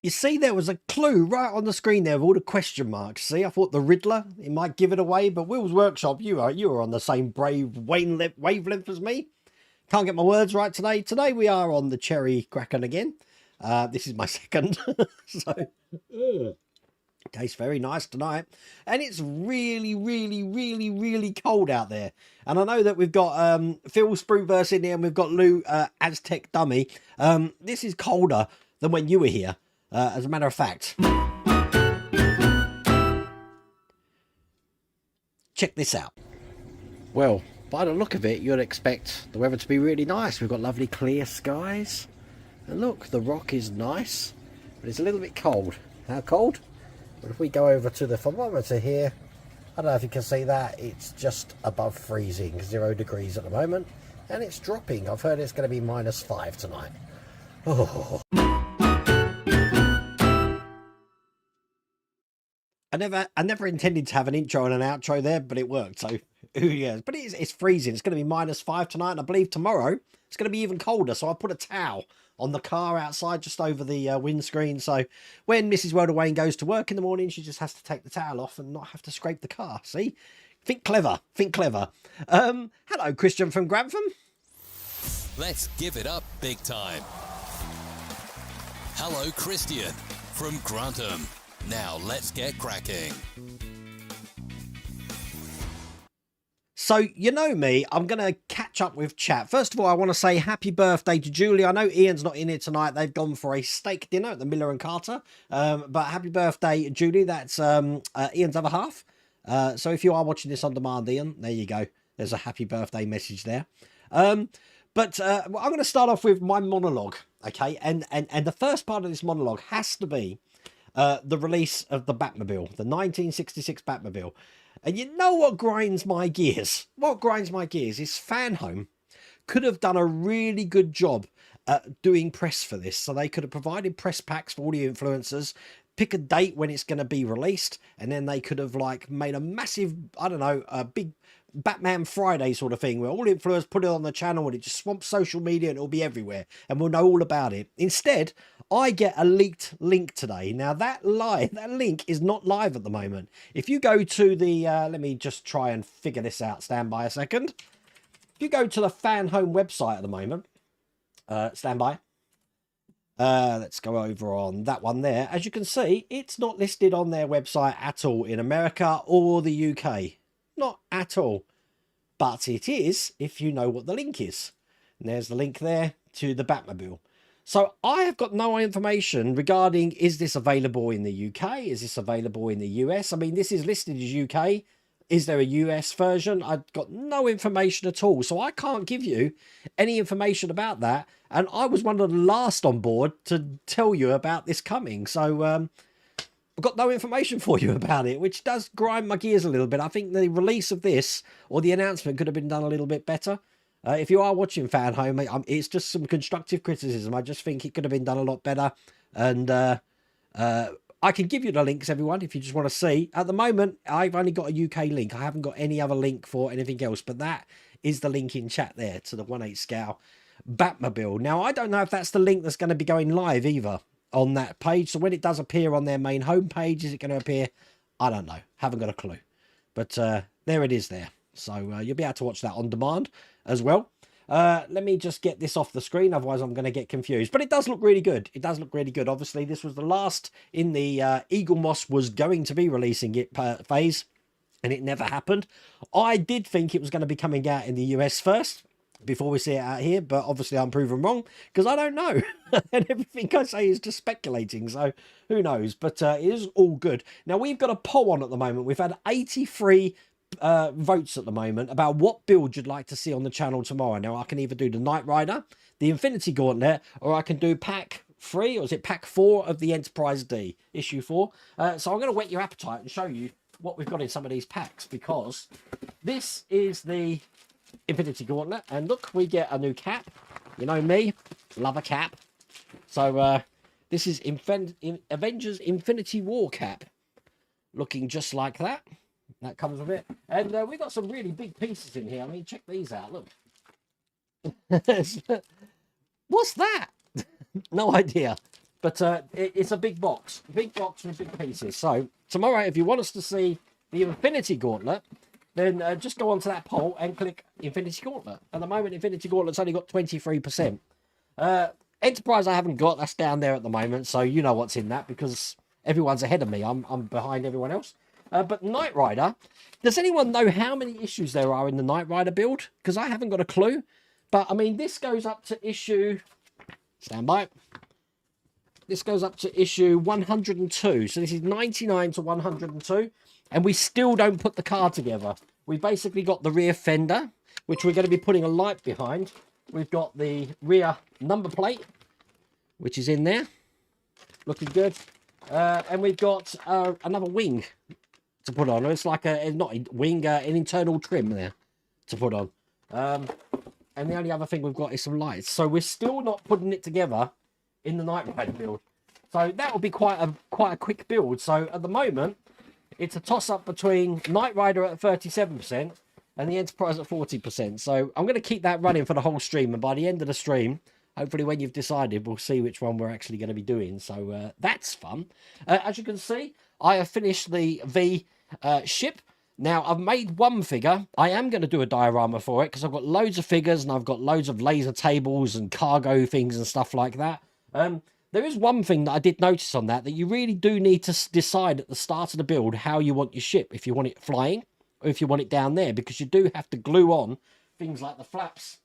You see, there was a clue right on the screen there with all the question marks. See, I thought the Riddler, it might give it away, but Will's Workshop, you are on the same brave wavelength as me. Can't get my words right today. Today we are on the Cherry Kraken again. This is my second, so tastes very nice tonight. And it's really, really, really, really cold out there. And I know that we've got Phil Spruverse in here and we've got Lou Aztec Dummy. This is colder than when you were here. As a matter of fact, check this out. Well, by the look of it, you'd expect the weather to be really nice. We've got lovely clear skies. And look, the rock is nice, but it's a little bit cold. How cold? Well, if we go over to the thermometer here, I don't know if you can see that, it's just above freezing, 0 degrees at the moment. And it's dropping. I've heard it's going to be -5 tonight. Oh. I never intended to have an intro and an outro there, but it worked. So, yeah. But it's freezing. It's going to be -5 tonight, and I believe tomorrow it's going to be even colder. So I put a towel on the car outside just over the windscreen. So when Mrs. Wayne goes to work in the morning, she just has to take the towel off and not have to scrape the car. See? Think clever. Think clever. Hello, Christian from Grantham. Let's give it up big time. Hello, Christian from Grantham. Now let's get cracking. So, you know me, I'm going to catch up with chat. First of all, I want to say happy birthday to Julie. I know Ian's not in here tonight. They've gone for a steak dinner at the Miller and Carter. But happy birthday, Julie. That's Ian's other half. So if you are watching this on demand, Ian, there you go. There's a happy birthday message there. But I'm going to start off with my monologue, okay? And the first part of this monologue has to be the release of the Batmobile, the 1966 Batmobile. And you know what grinds my gears? What grinds my gears is Fanhome could have done a really good job at doing press for this. So they could have provided press packs for all the influencers, pick a date when it's going to be released, and then they could have like made a massive, I don't know, a big Batman Friday sort of thing where all influencers put it on the channel and it just swamps social media and it'll be everywhere and we'll know all about it. Instead, I get a leaked link today. Now that link is not live at the moment. If you go to the, let me just try and figure this out. Stand by a second. If you go to the Fanhome website at the moment, stand by. Let's go over on that one there. As you can see, it's not listed on their website at all in America or the UK. Not at all. But it is if you know what the link is. And there's the link there to the Batmobile. So I have got no information regarding, is this available in the UK? Is this available in the US? I mean, this is listed as UK. Is there a US version? I've got no information at all. So I can't give you any information about that. And I was one of the last on board to tell you about this coming. So I've got no information for you about it, which does grind my gears a little bit. I think the release of this or the announcement could have been done a little bit better. If you are watching Fanhome, it's just some constructive criticism. I just think it could have been done a lot better. And I can give you the links, everyone, if you just want to see. At the moment, I've only got a UK link. I haven't got any other link for anything else. But that is the link in chat there to the 1/8 scale Batmobile. Now, I don't know if that's the link that's going to be going live either on that page. So when it does appear on their main homepage, is it going to appear? I don't know. Haven't got a clue. But there it is there. So you'll be able to watch that on demand as well. Let me just get this off the screen, otherwise I'm going to get confused. But it does look really good. It does look really good. Obviously, this was the last in the Eagle Moss was going to be releasing it phase, and it never happened. I did think it was going to be coming out in the US first before we see it out here, but obviously I'm proven wrong because I don't know. And everything I say is just speculating, so who knows. But it is all good. Now, we've got a poll on at the moment. We've had 83 votes at the moment about what build you'd like to see on the channel tomorrow. Now, I can either do the Knight Rider, the Infinity Gauntlet, or I can do pack 3, or is it pack 4 of the Enterprise D, issue 4. So I'm going to whet your appetite and show you what we've got in some of these packs, because this is the Infinity Gauntlet, and look, we get a new cap. You know me, love a cap. So this is Avengers Infinity War cap, looking just like that. That comes with it. And we've got some really big pieces in here. I mean, check these out. Look. What's that? No idea. But it's a big box with big pieces. So tomorrow, if you want us to see the Infinity Gauntlet, then just go onto that poll and click Infinity Gauntlet. At the moment, Infinity Gauntlet's only got 23%. Enterprise I haven't got, that's down there at the moment, so you know what's in that because everyone's ahead of me. I'm behind everyone else. But Knight Rider, does anyone know how many issues there are in the Knight Rider build? Because I haven't got a clue. But I mean, this goes up to issue, stand by. This goes up to issue 102. So this is 99 to 102. And we still don't put the car together. We basically got the rear fender, which we're going to be putting a light behind. We've got the rear number plate, which is in there. Looking good. And we've got another wing to put on. It's like not a wing, an internal trim there to put on. And the only other thing we've got is some lights. So we're still not putting it together in the Knight Rider build. So that will be quite a quick build. So at the moment, it's a toss-up between Knight Rider at 37% and the Enterprise at 40%. So I'm going to keep that running for the whole stream. And by the end of the stream, hopefully when you've decided, we'll see which one we're actually going to be doing. So that's fun. As you can see, I have finished the V ship. Now, I've made one figure. I am going to do a diorama for it because I've got loads of figures and I've got loads of laser tables and cargo things and stuff like that. There is one thing that I did notice on that you really do need to decide at the start of the build how you want your ship, if you want it flying or if you want it down there, because you do have to glue on things like the flaps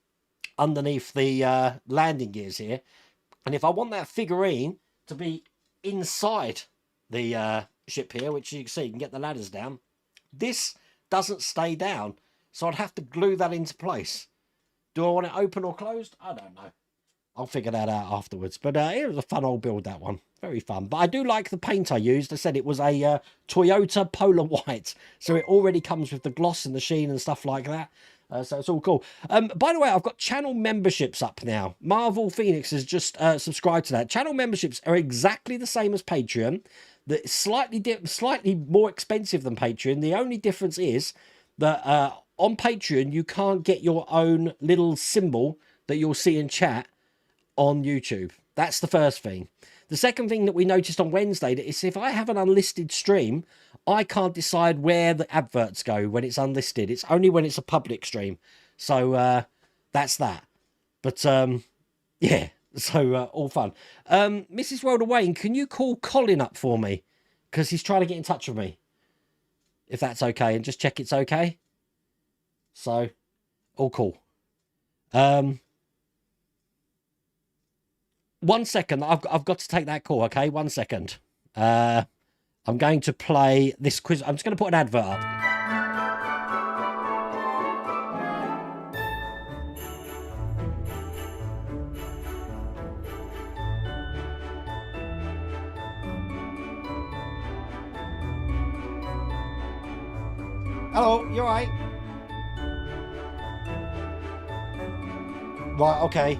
underneath the landing gears here. And if I want that figurine to be inside the ship here, which you can see, you can get the ladders down, this doesn't stay down. So I'd have to glue that into place. Do I want it open or closed? I don't know. I'll figure that out afterwards. But it was a fun old build, that one. Very fun. But I do like the paint I used. I said it was a Toyota Polar White. So it already comes with the gloss and the sheen and stuff like that. So it's all cool. By the way, I've got channel memberships up now. Marvel Phoenix has just subscribed to that. Channel memberships are exactly the same as Patreon. That's slightly more expensive than Patreon. The only difference is that on Patreon, you can't get your own little symbol that you'll see in chat on YouTube. That's the first thing. The second thing that we noticed on Wednesday is if I have an unlisted stream, I can't decide where the adverts go when it's unlisted. It's only when it's a public stream. So that's that. But yeah, so all fun. Mrs. Rhoda Wayne, can you call Colin up for me? Because he's trying to get in touch with me. If that's okay, and just check it's okay. So, all cool. 1 second, I've got to take that call, okay? 1 second. I'm going to play this quiz. I'm just going to put an advert up. Hello, you alright? Right, okay.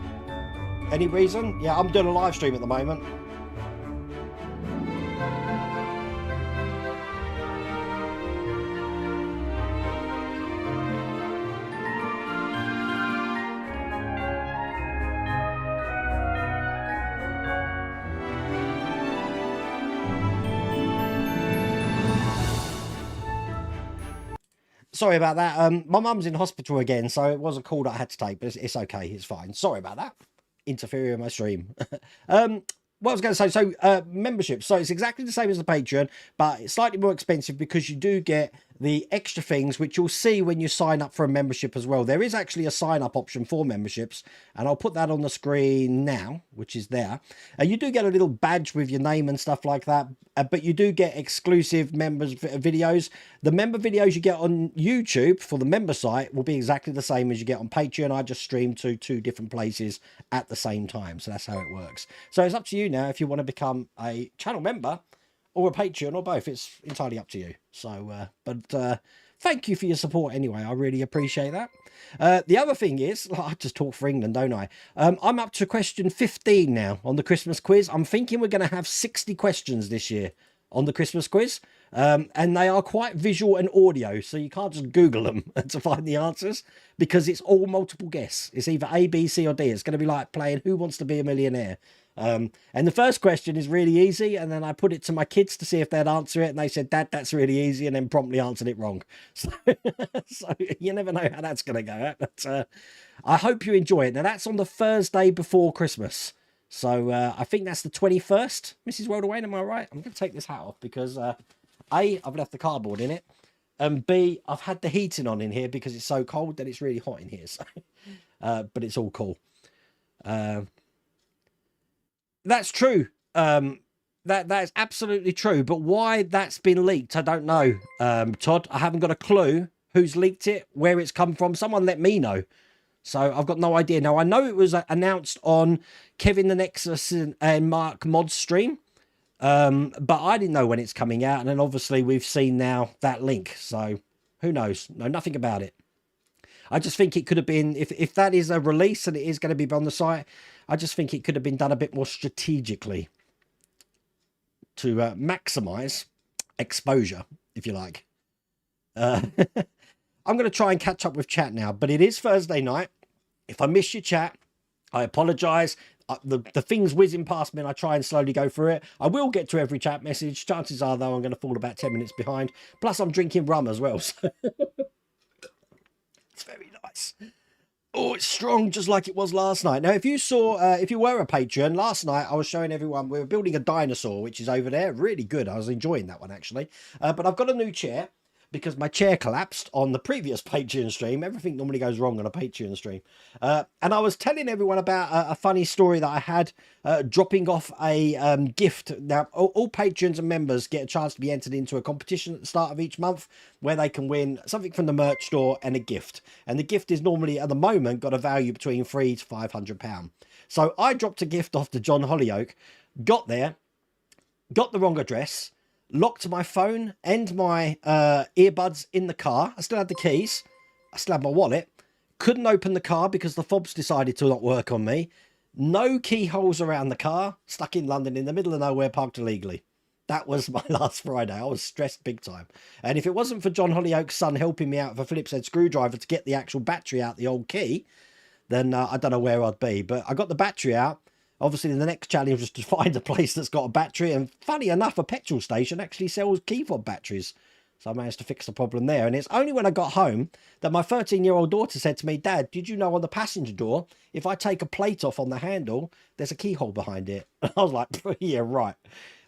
Any reason? Yeah, I'm doing a live stream at the moment. Sorry about that. My mum's in hospital again, so it was a call that I had to take, but it's okay. It's fine. Sorry about that. Interfering with my stream. What I was going to say, so membership. So it's exactly the same as the Patreon, but it's slightly more expensive because you do get the extra things, which you'll see when you sign up for a membership as well. There is actually a sign up option for memberships, and I'll put that on the screen now, which is there. You do get a little badge with your name and stuff like that, but you do get exclusive members videos. The member videos you get on YouTube for the member site will be exactly the same as you get on Patreon. I just stream to 2 different places at the same time, so that's how it works. So it's up to you now if you want to become a channel member or a Patreon or both. It's entirely up to you. So, but thank you for your support anyway. I really appreciate that. The other thing is, I just talk for England, don't I? I'm up to question 15 now on the Christmas quiz. I'm thinking we're going to have 60 questions this year on the Christmas quiz. And they are quite visual and audio, so you can't just Google them to find the answers because it's all multiple guess. It's either A, B, C, or D. It's going to be like playing Who Wants to Be a Millionaire. And the first question is really easy, and then I put it to my kids to see if they'd answer it, and they said, "Dad, that's really easy," and then promptly answered it wrong. So, so you never know how that's going to go. But I hope you enjoy it. Now, that's on the Thursday before Christmas. So I think that's the 21st, Mrs. Worldaway, am I right? I'm going to take this hat off because A, I've left the cardboard in it, and B, I've had the heating on in here because it's so cold that it's really hot in here. So, but it's all cool. That's true. That's absolutely true. But why that's been leaked, I don't know. Todd, I haven't got a clue who's leaked it, where it's come from. Someone let me know. So I've got no idea. Now, I know it was announced on Kevin the Nexus and Mark Mod's stream, but I didn't know when it's coming out. And then obviously we've seen now that link. So who knows? Know nothing about it. I just think it could have been, if that is a release and it is going to be on the site, I just think it could have been done a bit more strategically to maximize exposure, if you like. I'm going to try and catch up with chat now, but it is Thursday night. If I miss your chat, I apologize. The things whizzing past me and I try and slowly go through it. I will get to every chat message. Chances are, though, I'm going to fall about 10 minutes behind. Plus, I'm drinking rum as well. So it's very nice. Oh, it's strong, just like it was last night. Now, if you saw, if you were a Patreon, last night I was showing everyone, we were building a dinosaur, which is over there. Really good. I was enjoying that one, actually. But I've got a new chair because my chair collapsed on the previous Patreon stream. Everything normally goes wrong on a Patreon stream. And I was telling everyone about a funny story that I had dropping off a gift. Now, all patrons and members get a chance to be entered into a competition at the start of each month where they can win something from the merch store and a gift. And the gift is normally, at the moment, got a value between £300 to £500. So I dropped a gift off to John Hollyoak, got there, got the wrong address, locked my phone and my earbuds in the car. I still had the keys. I still had my wallet. Couldn't open the car because the fobs decided to not work on me. No keyholes around the car. Stuck in London in the middle of nowhere, parked illegally. That was my last Friday. I was stressed big time. And if it wasn't for John Hollyoak's son helping me out with a Phillips head screwdriver to get the actual battery out the old key, then I don't know where I'd be. But I got the battery out. Obviously, the next challenge was to find a place that's got a battery. And funny enough, a petrol station actually sells key fob batteries. So I managed to fix the problem there. And it's only when I got home that my 13-year-old daughter said to me, "Dad, did you know on the passenger door, if I take a plate off on the handle, there's a keyhole behind it?" And I was like, "Yeah, right."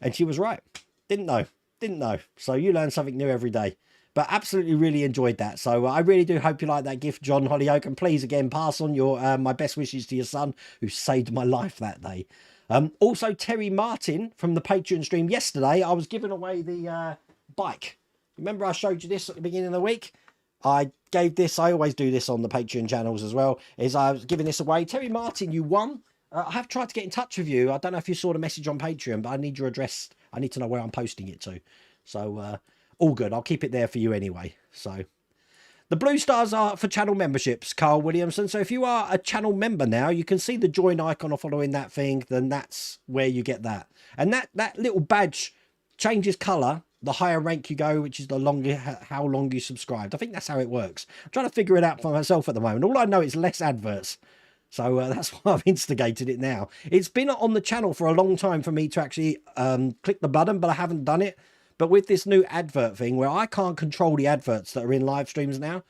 And she was right. Didn't know. So you learn something new every day. But absolutely really enjoyed that. So I really do hope you like that gift, John Hollyoak. And please, again, pass on your my best wishes to your son, who saved my life that day. Also, Terry Martin from the Patreon stream yesterday, I was giving away the bike. Remember I showed you this at the beginning of the week? I gave this, I always do this on the Patreon channels as well, is I was giving this away. Terry Martin, you won. I have tried to get in touch with you. I don't know if you saw the message on Patreon, but I need your address. I need to know where I'm posting it to. So, all good. I'll keep it there for you anyway. So, the blue stars are for channel memberships, Carl Williamson. So, if you are a channel member now, you can see the join icon or following that thing. Then that's where you get that. And that little badge changes colour the higher rank you go, which is the longer, how long you subscribed. I think that's how it works. I'm trying to figure it out for myself at the moment. All I know is less adverts. So that's why I've instigated it now. It's been on the channel for a long time for me to actually click the button, but I haven't done it. But with this new advert thing where I can't control the adverts that are in live streams now.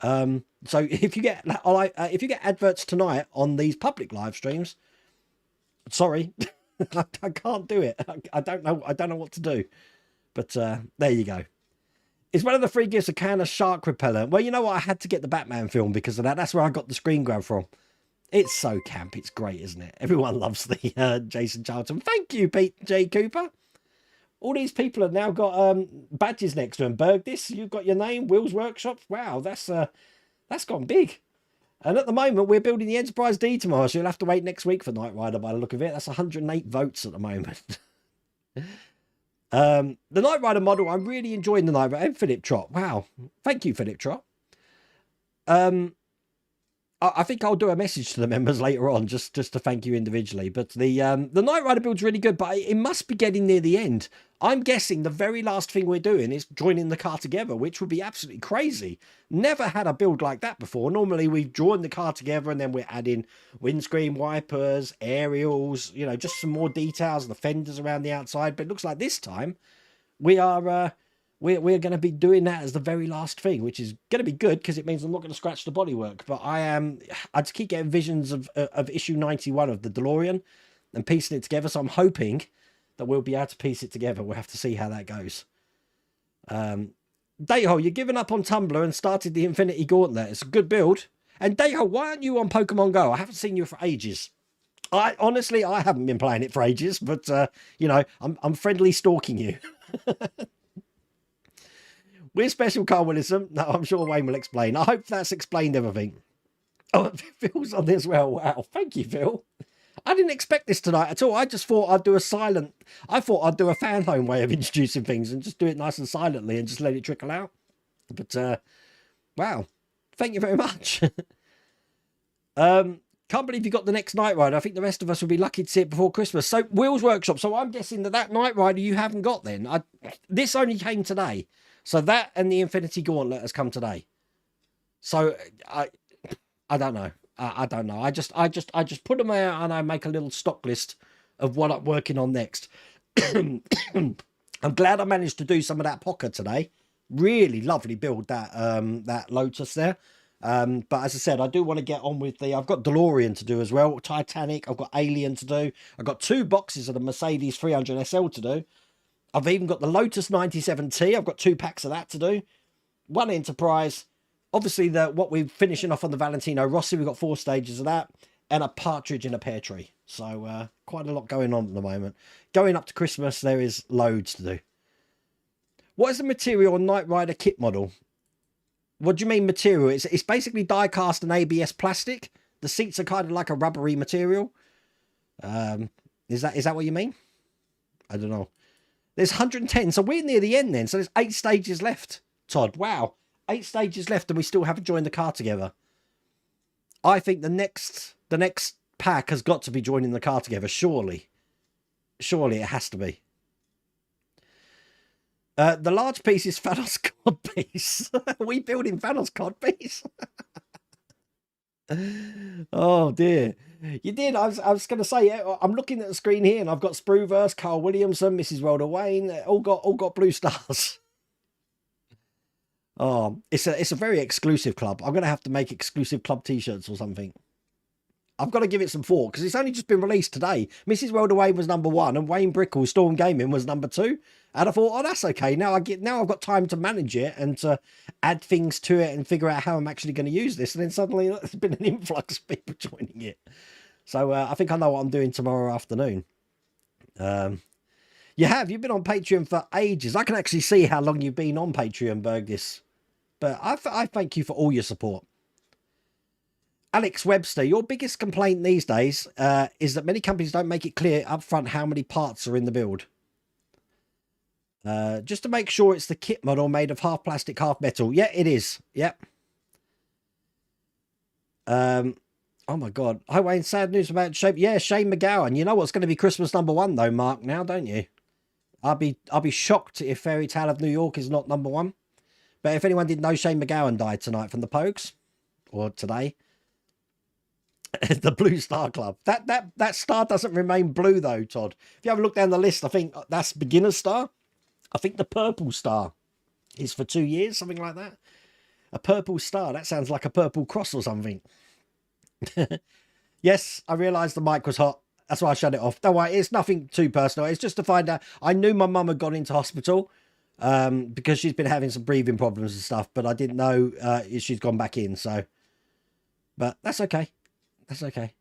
So if you get adverts tonight on these public live streams, sorry, I can't do it. I don't know what to do. But there you go. It's one of the free gifts, a can of shark repellent. Well, you know what? I had to get the Batman film because of that. That's where I got the screen grab from. It's so camp. It's great, isn't it? Everyone loves the Jason Charlton. Thank you, Pete J. Cooper. All these people have now got badges next to them. Berg this, you've got your name, Will's Workshop. Wow, that's gone big. And at the moment, we're building the Enterprise D tomorrow, so you'll have to wait next week for Knight Rider by the look of it. That's 108 votes at the moment. The Knight Rider model, I'm really enjoying the Knight Rider. And Philip Trott. Wow. Thank you, Philip Trott. I think I'll do a message to the members later on, just to thank you individually. But the Knight Rider build's really good, but it must be getting near the end. I'm guessing the very last thing we're doing is joining the car together, which would be absolutely crazy. Never had a build like that before. Normally we've joined the car together and then we're adding windscreen wipers, aerials, you know, just some more details, the fenders around the outside. But it looks like this time we are we're going to be doing that as the very last thing, which is going to be good because it means I'm not going to scratch the bodywork. But I just keep getting visions of issue 91 of the DeLorean and piecing it together. So I'm hoping that we'll be able to piece it together. We'll have to see how that goes. Dayho, you're giving up on Tumblr and started the Infinity Gauntlet. It's a good build. And Dayho, why aren't you on Pokemon Go? I haven't seen you for ages. I honestly haven't been playing it for ages, but you know, I'm friendly stalking you. We're special, Carl Willisum. No, I'm sure Wayne will explain. I hope that's explained everything. Oh, Phil's on this as well. Wow, thank you, Phil. I didn't expect this tonight at all. I just thought I'd do a silent... I thought I'd do a Fanhome way of introducing things and just do it nice and silently and just let it trickle out. But, wow. Thank you very much. Can't believe you got the next Knight Rider. I think the rest of us will be lucky to see it before Christmas. So, Wheels Workshop. So, I'm guessing that Knight Rider you haven't got then. This only came today. So, that and the Infinity Gauntlet has come today. So, I don't know. I don't know. I just put them out and I make a little stock list of what I'm working on next. I'm glad I managed to do some of that Pocket today. Really lovely build that Lotus there. But as I said, I do want to get on with I've got DeLorean to do as well, Titanic, I've got Alien to do. I've got 2 boxes of the Mercedes 300 SL to do. I've even got the Lotus 97T. I've got 2 packs of that to do. 1 Enterprise. Obviously, what we're finishing off on the Valentino Rossi, we've got 4 stages of that, and a partridge in a pear tree. So quite a lot going on at the moment. Going up to Christmas, there is loads to do. What is the material on Knight Rider kit model? What do you mean material? It's basically die cast and ABS plastic. The seats are kind of like a rubbery material. Is that what you mean? I don't know. There's 110, so we're near the end then. So there's 8 stages left, Todd. Wow. 8 stages left and we still haven't joined the car together. I think the next pack has got to be joining the car together, surely. Surely it has to be. The large piece is Thanos cod piece. Are we building Thanos cod piece? Oh dear. You did. I was going to say, I'm looking at the screen here and I've got Spruverse, Carl Williamson, Mrs. Rhoda Wayne, all got blue stars. Oh, it's a very exclusive club. I'm going to have to make exclusive club t-shirts or something. I've got to give it some thought because it's only just been released today. Mrs. Rhoda Wayne was number 1 and Wayne Brickle, Storm Gaming, was number 2. And I thought, oh, that's okay. Now I've got time to manage it and to add things to it and figure out how I'm actually going to use this. And then suddenly there's been an influx of people joining it. So I think I know what I'm doing tomorrow afternoon. You've been on Patreon for ages. I can actually see how long you've been on Patreon, Bergis. But I thank you for all your support. Alex Webster, your biggest complaint these days is that many companies don't make it clear up front how many parts are in the build. Just to make sure it's the kit model made of half plastic, half metal. Yeah, it is. Yep. Oh my God. Hi Wayne, sad news about Shane. Yeah, Shane McGowan. You know what's going to be Christmas number 1 though, Mark, now, don't you? I'll be shocked if Fairy Tale of New York is not number 1. But if anyone didn't know, Shane McGowan died tonight from the Pogues. Or today. The Blue Star Club. That star doesn't remain blue though, Todd. If you have a look down the list, I think that's beginner star. I think the purple star is for 2 years, something like that. A purple star. That sounds like a purple cross or something. Yes, I realised the mic was hot. That's why I shut it off. Don't worry, it's nothing too personal. It's just to find out. I knew my mum had gone into hospital because she's been having some breathing problems and stuff, but I didn't know if she's gone back in. So, but that's okay. That's okay.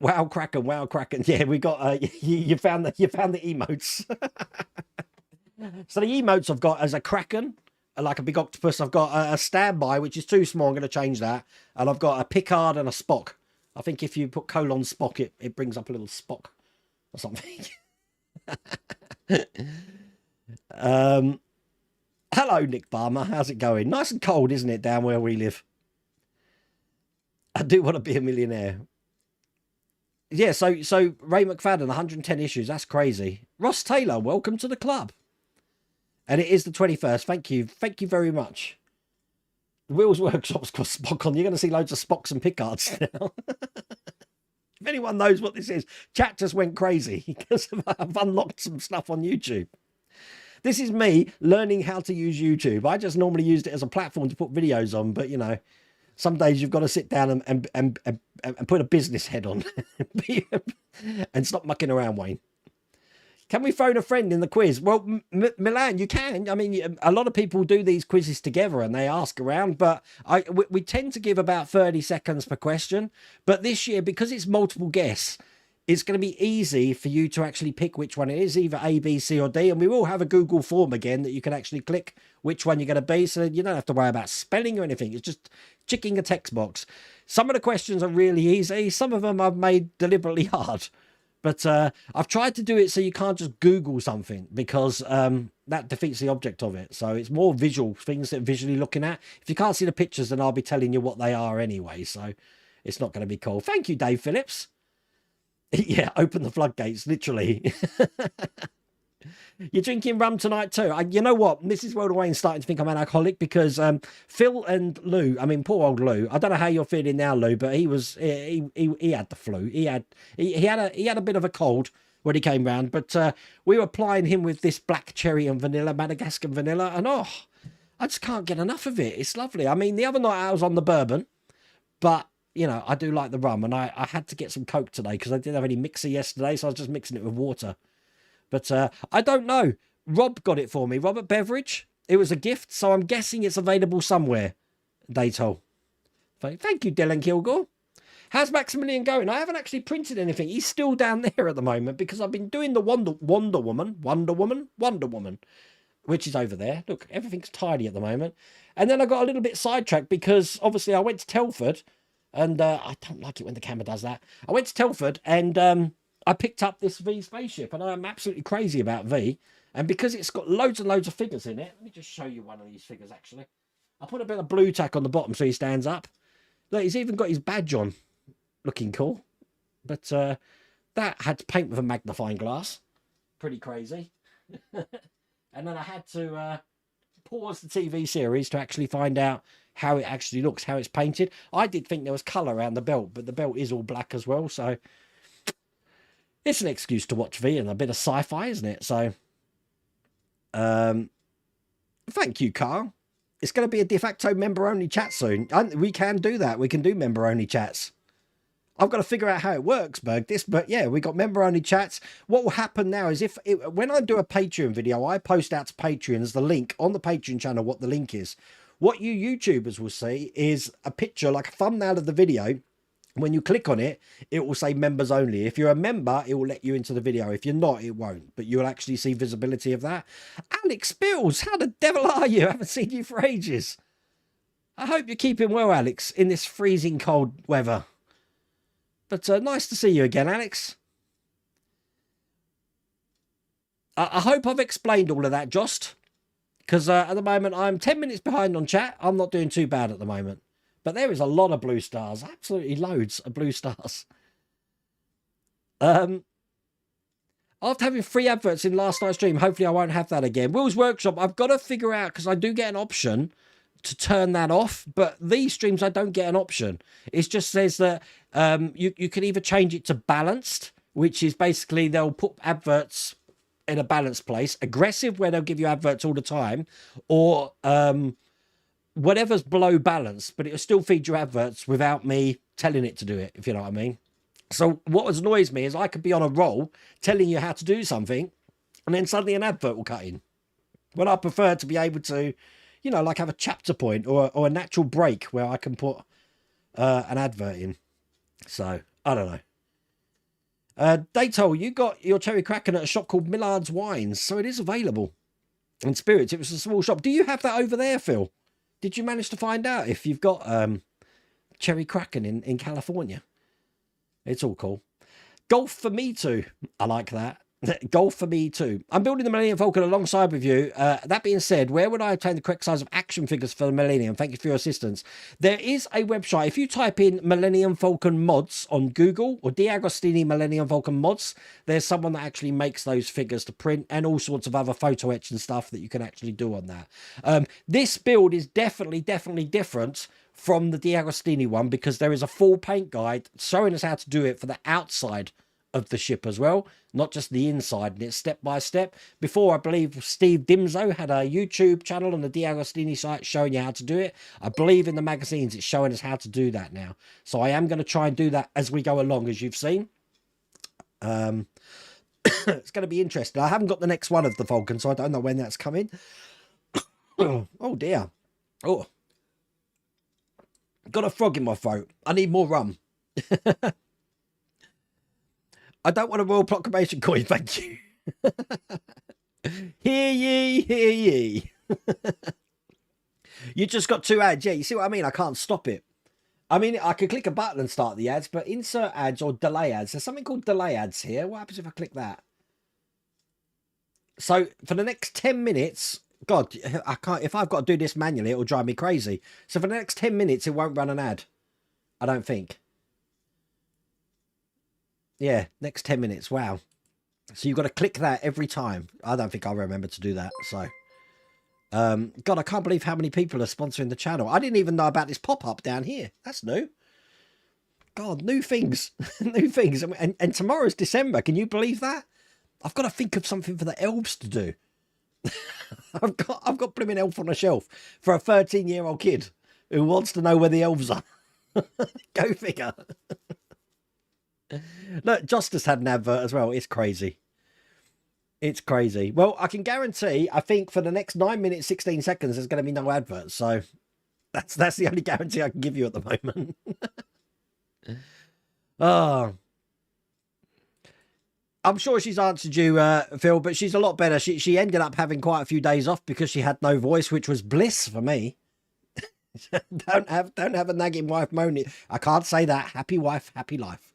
Wow, Kraken! Wow, Kraken! Yeah, we got. You found the emotes. So the emotes I've got as a Kraken, like a big octopus. I've got a standby, which is too small. I'm going to change that, and I've got a Picard and a Spock. I think if you put colon Spock, it brings up a little Spock or something. Hello, Nick Barmer. How's it going? Nice and cold, isn't it, down where we live? I do want to be a millionaire. Yeah, so Ray McFadden, 110 issues. That's crazy. Ross Taylor, welcome to the club. And it is the 21st. Thank you. Thank you very much. Will's Workshop's got Spock on. You're going to see loads of Spocks and Picards now. If anyone knows what this is, chat just went crazy because I've unlocked some stuff on YouTube. This is me learning how to use YouTube. I just normally used it as a platform to put videos on, but you know, some days you've got to sit down and put a business head on and stop mucking around, Wayne. Can we phone a friend in the quiz? Well, Milan, you can. I mean, a lot of people do these quizzes together and they ask around, but we tend to give about 30 seconds per question. But this year, because it's multiple guests, it's going to be easy for you to actually pick which one it is, either A, B, C, or D. And we will have a Google form again that you can actually click which one you're going to be. So you don't have to worry about spelling or anything. It's just ticking a text box. Some of the questions are really easy. Some of them I've made deliberately hard. But I've tried to do it so you can't just Google something because that defeats the object of it. So it's more visual things that visually looking at. If you can't see the pictures, then I'll be telling you what they are anyway. So it's not going to be cool. Thank you, Dave Phillips. Yeah, open the floodgates, literally. You're drinking rum tonight too. You know what? Mrs. World Wayne's starting to think I'm an alcoholic because Phil and Lou, I mean, poor old Lou. I don't know how you're feeling now, Lou, but he had the flu. He had a bit of a cold when he came round, but we were plying him with this black cherry and vanilla, Madagascar vanilla, and oh, I just can't get enough of it. It's lovely. I mean, the other night I was on the bourbon, but you know, I do like the rum, and I had to get some Coke today because I didn't have any mixer yesterday, so I was just mixing it with water. But I don't know. Rob got it for me. Robert Beveridge. It was a gift, so I'm guessing it's available somewhere. They told. Thank you, Dylan Kilgore. How's Maximilian going? I haven't actually printed anything. He's still down there at the moment because I've been doing the Wonder Woman, which is over there. Look, everything's tidy at the moment. And then I got a little bit sidetracked because obviously I went to Telford, and I don't like it when the camera does that. I went to Telford and I picked up this V spaceship, and I'm absolutely crazy about V. And because it's got loads and loads of figures in it, let me just show you one of these figures, actually. I put a bit of blue tack on the bottom so he stands up. Look, he's even got his badge on. Looking cool. But that had to paint with a magnifying glass. Pretty crazy. And then I had to pause the TV series to actually find out how it actually looks, how it's painted. I did think there was colour around the belt, but the belt is all black as well, so it's an excuse to watch V and a bit of sci-fi, isn't it? So, thank you, Carl. It's going to be a de facto member-only chat soon. And we can do that. We can do member-only chats. I've got to figure out how it works, but yeah, we got member-only chats. What will happen now is when I do a Patreon video, I post out to Patreons the link on the Patreon channel, what the link is. What you YouTubers will see is a picture, like a thumbnail of the video. When you click on it, it will say members only. If you're a member, it will let you into the video. If you're not, it won't. But you'll actually see visibility of that. Alex Bills, how the devil are you? I haven't seen you for ages. I hope you're keeping well, Alex, in this freezing cold weather. But nice to see you again, Alex. I hope I've explained all of that, Jost. Because at the moment, I'm 10 minutes behind on chat. I'm not doing too bad at the moment. But there is a lot of blue stars. Absolutely loads of blue stars. After having 3 adverts in last night's stream, hopefully I won't have that again. Will's Workshop, I've got to figure out, because I do get an option to turn that off. But these streams, I don't get an option. It just says that you can either change it to balanced, which is basically they'll put adverts in a balanced place. Aggressive, where they'll give you adverts all the time. Or whatever's below balance, but it'll still feed you adverts without me telling it to do it, if you know what I mean. So what annoys me is I could be on a roll telling you how to do something, and then suddenly an advert will cut in. When I prefer to be able to, you know, like have a chapter point or a natural break where I can put an advert in. So, I don't know. Daytol, you got your cherry Kraken at a shop called Millard's Wines, so it is available. And Spirits, it was a small shop. Do you have that over there, Phil? Did you manage to find out if you've got cherry Kraken in California? It's all cool. Golf for me too. I like that. Golf for me too. I'm building the Millennium Falcon alongside with you. That being said, where would I obtain the correct size of action figures for the Millennium? Thank you for your assistance. There is a website. If you type in Millennium Falcon mods on Google or D'Agostini Millennium Falcon mods, there's someone that actually makes those figures to print and all sorts of other photo etch and stuff that you can actually do on that. This build is definitely different from the D'Agostini one because there is a full paint guide showing us how to do it for the outside of the ship as well, not just the inside, and it's step by step. Before, I believe Steve Dimzo had a YouTube channel on the D'Agostini site showing you how to do it. I believe in the magazines it's showing us how to do that now, so I am going to try and do that as we go along, as you've seen. It's going to be interesting. I haven't got the next one of the Vulcan, so I don't know when that's coming. Oh dear. Oh, got a frog in my throat. I need more rum. I don't want a Royal Proclamation coin, thank you. Hear ye, hear ye. You just got 2 ads. Yeah, you see what I mean? I can't stop it. I mean, I could click a button and start the ads, but insert ads or delay ads. There's something called delay ads here. What happens if I click that? So for the next 10 minutes, God, I can't. If I've got to do this manually, it'll drive me crazy. So for the next 10 minutes, it won't run an ad. I don't think. Yeah, next 10 minutes. Wow. So you've got to click that every time. I don't think I'll remember to do that. So, God, I can't believe how many people are sponsoring the channel. I didn't even know about this pop-up down here. That's new. God, new things. New things. And tomorrow's December. Can you believe that? I've got to think of something for the elves to do. I've got blooming elf on a shelf for a 13-year-old kid who wants to know where the elves are. Go figure. Look, Justice had an advert as well. It's crazy. It's crazy. Well, I can guarantee, I think for the next 9 minutes, 16 seconds, there's going to be no adverts. So that's the only guarantee I can give you at the moment. Oh, I'm sure she's answered you, Phil, but she's a lot better. She ended up having quite a few days off because she had no voice, which was bliss for me. Don't have a nagging wife moaning. I can't say that. Happy wife, happy life.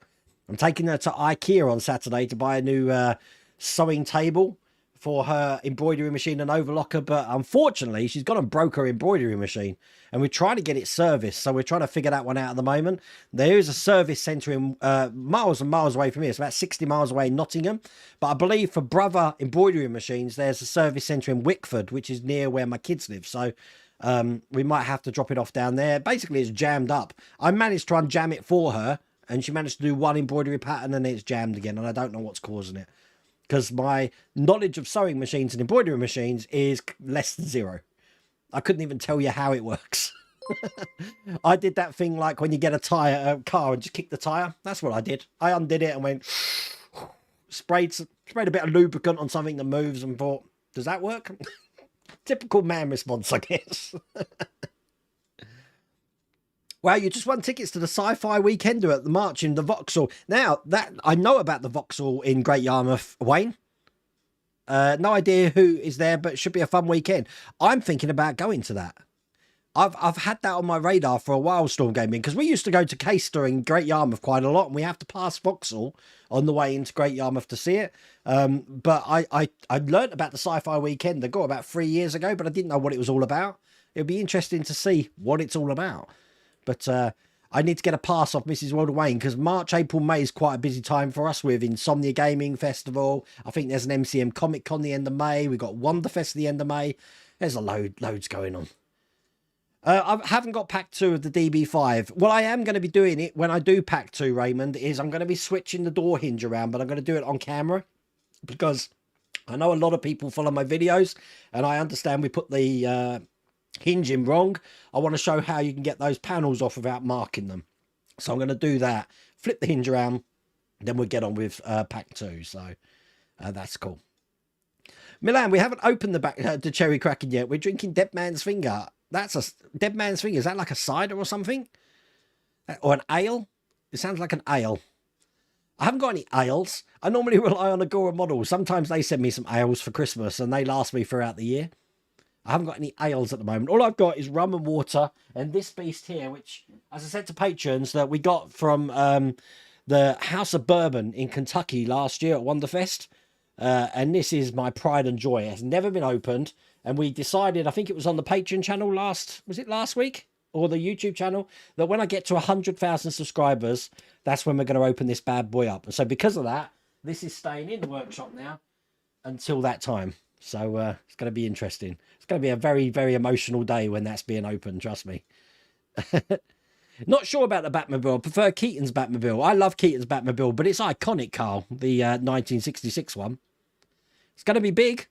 I'm taking her to IKEA on Saturday to buy a new sewing table for her embroidery machine and overlocker, but unfortunately she's gone and broke her embroidery machine, and we're trying to get it serviced, so we're trying to figure that one out at the moment. There is a service centre in miles and miles away from here. It's about 60 miles away in Nottingham, but I believe for Brother embroidery machines there's a service centre in Wickford, which is near where my kids live, so we might have to drop it off down there. Basically it's jammed up. I managed to unjam it for her, and she managed to do one embroidery pattern and it's jammed again, and I don't know what's causing it, because my knowledge of sewing machines and embroidery machines is less than zero. I couldn't even tell you how it works. I did that thing like when you get a car and just kick the tire. That's what I did. I undid it and went, sprayed a bit of lubricant on something that moves and thought, does that work? Typical man response, I guess. Wow, you just won tickets to the Sci-Fi Weekender at the March in the Vauxhall. Now, that I know about the Vauxhall in Great Yarmouth, Wayne. No idea who is there, but it should be a fun weekend. I'm thinking about going to that. I've had that on my radar for a while, Storm Gaming, because we used to go to Caister in Great Yarmouth quite a lot, and we have to pass Vauxhall on the way into Great Yarmouth to see it. But I learnt about the Sci-Fi Weekender about 3 years ago, but I didn't know what it was all about. It'll be interesting to see what it's all about. But I need to get a pass off Mrs. Wilder Wayne, because March, April, May is quite a busy time for us with Insomnia Gaming Festival. I think there's an MCM Comic Con the end of May. We've got Wonderfest the end of May. There's loads going on. I haven't got pack 2 of the DB5. Well, I am going to be doing it when I do pack 2, Raymond, is I'm going to be switching the door hinge around, but I'm going to do it on camera, because I know a lot of people follow my videos, and I understand we put the hinging wrong. I want to show how you can get those panels off without marking them, so I'm going to do that, flip the hinge around, then we'll get on with pack 2. So that's cool. Milan, we haven't opened the cherry Kraken yet. We're drinking Dead Man's Finger. That's a Dead Man's Finger. Is that like a cider or something, or an ale? It sounds like an ale. I haven't got any ales. I normally rely on Agora Models. Sometimes they send me some ales for Christmas and they last me throughout the year. I haven't got any ales at the moment. All I've got is rum and water and this beast here, which, as I said to patrons, that we got from the House of Bourbon in Kentucky last year at Wonderfest. And this is my pride and joy. It has never been opened. And we decided, I think it was on the Patreon channel last week? Or the YouTube channel, that when I get to 100,000 subscribers, that's when we're going to open this bad boy up. And so because of that, this is staying in the workshop now until that time. So it's going to be interesting. It's going to be a very, very emotional day when that's being opened, trust me. Not sure about the Batmobile. I prefer Keaton's Batmobile. I love Keaton's Batmobile, but it's iconic, Carl, the 1966 one. It's going to be big.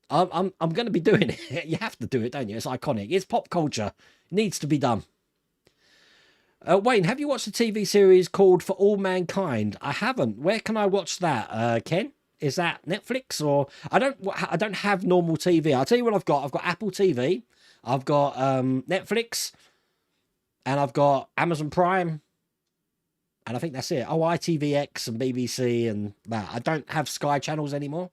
I'm going to be doing it. You have to do it, don't you? It's iconic. It's pop culture. It needs to be done. Wayne, have you watched a TV series called For All Mankind? I haven't. Where can I watch that, Ken? Is that Netflix or I don't have normal TV. I'll tell you what I've got. I've got Apple TV. I've got Netflix, and I've got Amazon Prime, and I think that's it. Oh, ITVX and BBC and that. I don't have Sky channels anymore.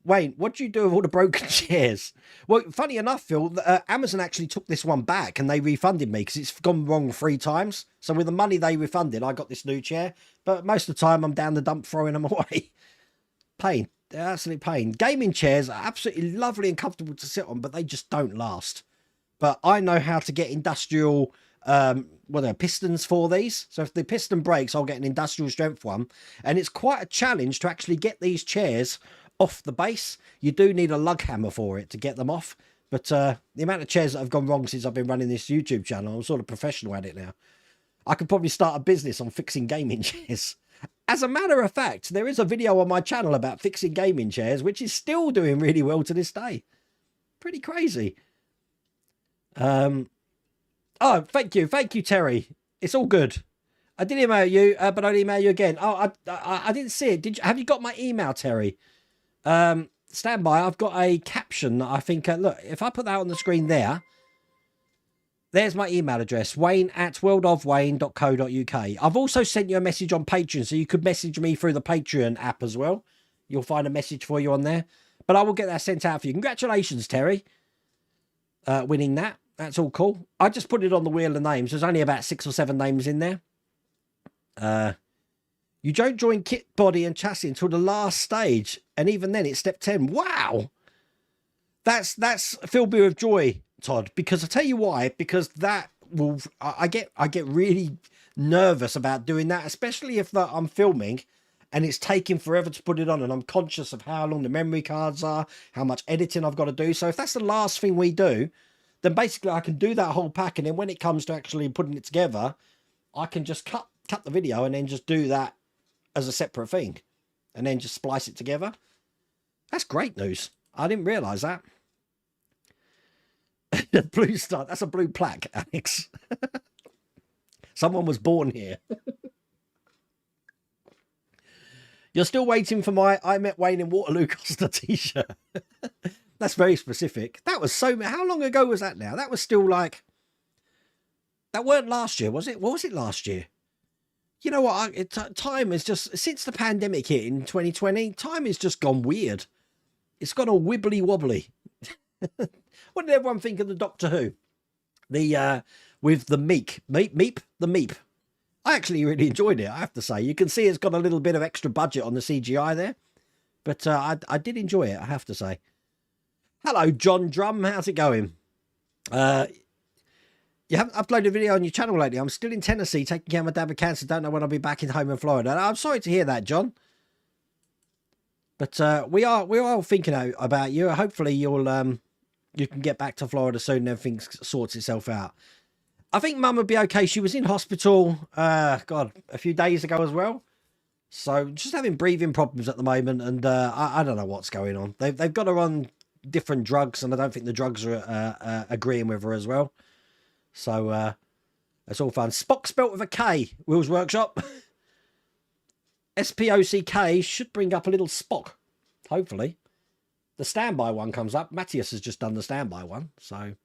Wayne, what do you do with all the broken chairs? Well, funny enough, Phil, Amazon actually took this one back and they refunded me because it's gone wrong 3 times. So with the money they refunded, I got this new chair. But most of the time, I'm down the dump throwing them away. Pain. Absolute pain. Gaming chairs are absolutely lovely and comfortable to sit on, but they just don't last. But I know how to get industrial pistons for these. So if the piston breaks, I'll get an industrial strength one. And it's quite a challenge to actually get these chairs off the base. You do need a lug hammer for it to get them off. But the amount of chairs that have gone wrong since I've been running this YouTube channel, I'm sort of professional at it now. I could probably start a business on fixing gaming chairs. As a matter of fact, there is a video on my channel about fixing gaming chairs, which is still doing really well to this day. Pretty crazy. Oh, thank you, Terry. It's all good. I did email you, but I'll email you again. Oh, I didn't see it. Have you got my email, Terry? Stand by. I've got a caption that I think. Look, if I put that on the screen there. There's my email address, wayne@worldofwayne.co.uk. I've also sent you a message on Patreon, so you could message me through the Patreon app as well. You'll find a message for you on there. But I will get that sent out for you. Congratulations, Terry, winning that. That's all cool. I just put it on the wheel of names. There's only about 6 or 7 names in there. You don't join kit, body, and chassis until the last stage. And even then, it's step 10. Wow! That's filled me with joy, Todd, because I tell you why, because that will I get really nervous about doing that, especially if I'm filming and it's taking forever to put it on and I'm conscious of how long the memory cards are, how much editing I've got to do. So if that's the last thing we do, then basically I can do that whole pack, and then when it comes to actually putting it together, I can just cut the video and then just do that as a separate thing and then just splice it together. That's great news. I didn't realize that. Blue star. That's a blue plaque, Alex. Someone was born here. You're still waiting for my I Met Wayne in Waterloo Costa t-shirt. That's very specific. That was how long ago was that now? That was still like, that weren't last year, was it? What was it last year? You know what? Time is just, since the pandemic hit in 2020, time has just gone weird. It's gone all wibbly wobbly. What did everyone think of the Doctor Who? With the Meep. I actually really enjoyed it, I have to say. You can see it's got a little bit of extra budget on the CGI there. But I did enjoy it, I have to say. Hello, John Drum. How's it going? You haven't uploaded a video on your channel lately. I'm still in Tennessee taking care of my dad with cancer. Don't know when I'll be back in home in Florida. I'm sorry to hear that, John. But we are thinking about you. Hopefully you can get back to Florida soon and everything sorts itself out. I think Mum would be okay. She was in hospital, a few days ago as well. So just having breathing problems at the moment, and I don't know what's going on. They've got her on different drugs, and I don't think the drugs are agreeing with her as well. So it's all fun. Spock spelt with a K, Will's Workshop. SPOCK should bring up a little Spock, hopefully. The standby one comes up. Matthias has just done the standby one. So,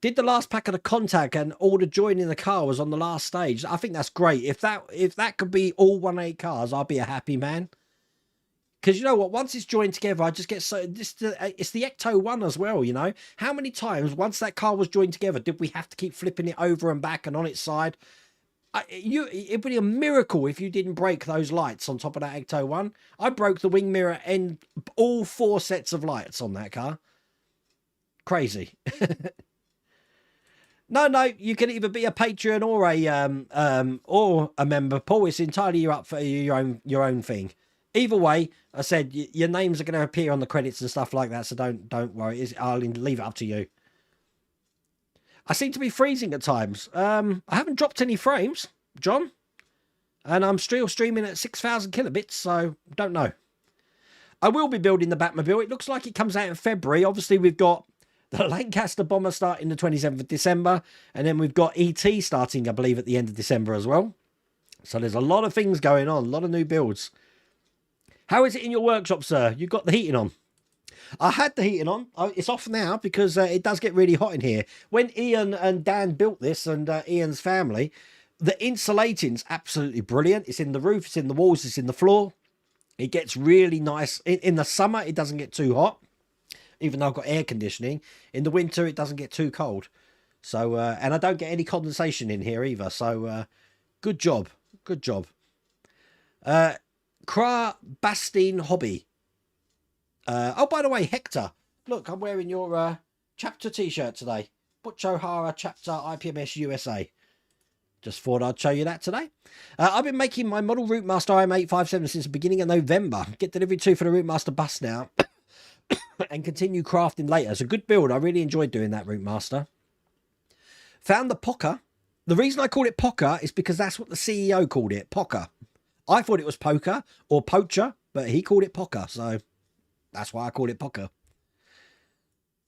did the last pack of the Contact and all the joining the car was on the last stage. I think that's great. If that could be all 1-8 cars, I'll be a happy man. Because you know what? Once it's joined together, I just get so... it's the Ecto 1 as well, you know? How many times, once that car was joined together, did we have to keep flipping it over and back and on its side? It would be a miracle if you didn't break those lights on top of that Ecto one. I broke the wing mirror and all 4 sets of lights on that car. Crazy. No, you can either be a Patreon or a member, Paul. It's entirely you up for your own thing. Either way, I said your names are going to appear on the credits and stuff like that, so don't worry. I'll leave it up to you. I seem to be freezing at times. I haven't dropped any frames, John, and I'm still streaming at 6,000 kilobits, so don't know. I will be building the Batmobile. It looks like it comes out in February. Obviously, we've got the Lancaster Bomber starting the 27th of December, and then we've got ET starting, I believe, at the end of December as well. So there's a lot of things going on, a lot of new builds. How is it in your workshop, sir? You've got the heating on. I had the heating on. It's off now because it does get really hot in here. When Ian and Dan built this, and Ian's family, the insulating's absolutely brilliant. It's in the roof, it's in the walls, it's in the floor. It gets really nice. In the summer, it doesn't get too hot, even though I've got air conditioning. In the winter, it doesn't get too cold. So, and I don't get any condensation in here either. So, good job. Good job. Kra Bastine Hobby. Oh, by the way, Hector, look, I'm wearing your chapter t-shirt today. Butch O'Hara chapter IPMS USA. Just thought I'd show you that today. I've been making my model Routemaster IM857 since the beginning of November. Get delivery 2 for the Routemaster bus now. And continue crafting later. It's a good build. I really enjoyed doing that Routemaster. Found the Pocker. The reason I call it Pocker is because that's what the CEO called it, Pocker. I thought it was Poker or Poacher, but he called it Pocker, so that's why I call it Pocker.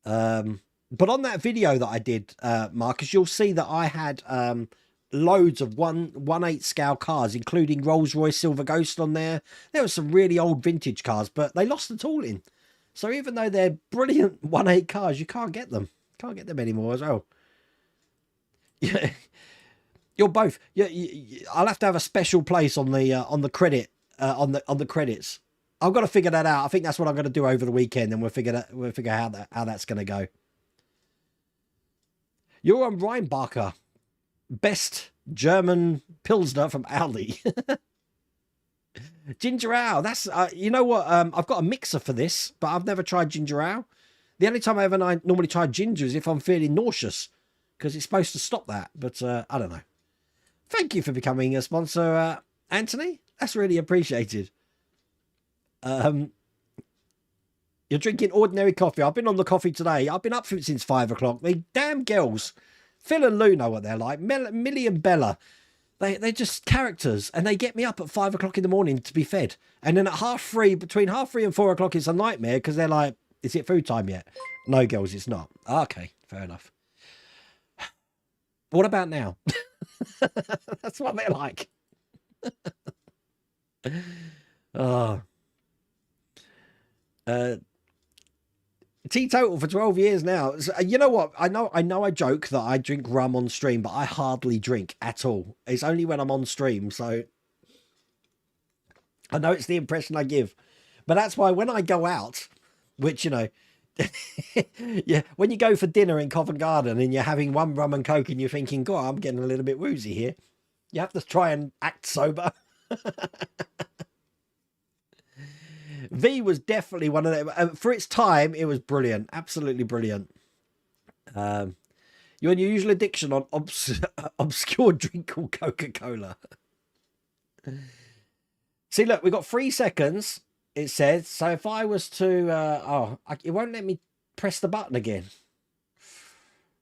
But on that video that I did, Marcus, you'll see that I had loads of 1/8 scale cars, including Rolls-Royce Silver Ghost on there. There were some really old vintage cars, but they lost the tooling. So even though they're brilliant 1/8 cars, you can't get them. Can't get them anymore as well. Yeah, you're both. Yeah, I'll have to have a special place on the credit on the credits. I've got to figure that out. I think that's what I'm going to do over the weekend, and we'll figure out how that's going to go. You're on Rheinbacher, best German Pilsner from Aldi. Ginger ale. That's you know what? I've got a mixer for this, but I've never tried ginger ale. The only time I normally try ginger is if I'm feeling nauseous, because it's supposed to stop that. But I don't know. Thank you for becoming a sponsor, Anthony. That's really appreciated. You're drinking ordinary coffee. I've been on the coffee today. I've been up since 5 o'clock. They damn girls, Phil and Lou know what they're like. Millie and Bella, they're just characters, and they get me up at 5 o'clock in the morning to be fed. And then at between half three and 4 o'clock, it's a nightmare because they're like, "Is it food time yet?" No, girls, it's not. Okay, fair enough. What about now? That's what they're like. Oh. Teetotal for 12 years now. So, you know what? I know I joke that I drink rum on stream, but I hardly drink at all. It's only when I'm on stream, so I know it's the impression I give. But that's why when I go out, which, you know, yeah, when you go for dinner in Covent Garden and you're having one rum and coke and you're thinking, God, I'm getting a little bit woozy here, you have to try and act sober. V was definitely one of them. For its time, it was brilliant. Absolutely brilliant. Your unusual addiction on obscure drink called Coca-Cola. See, look, we've got 3 seconds, it says. So if I was to... it won't let me press the button again.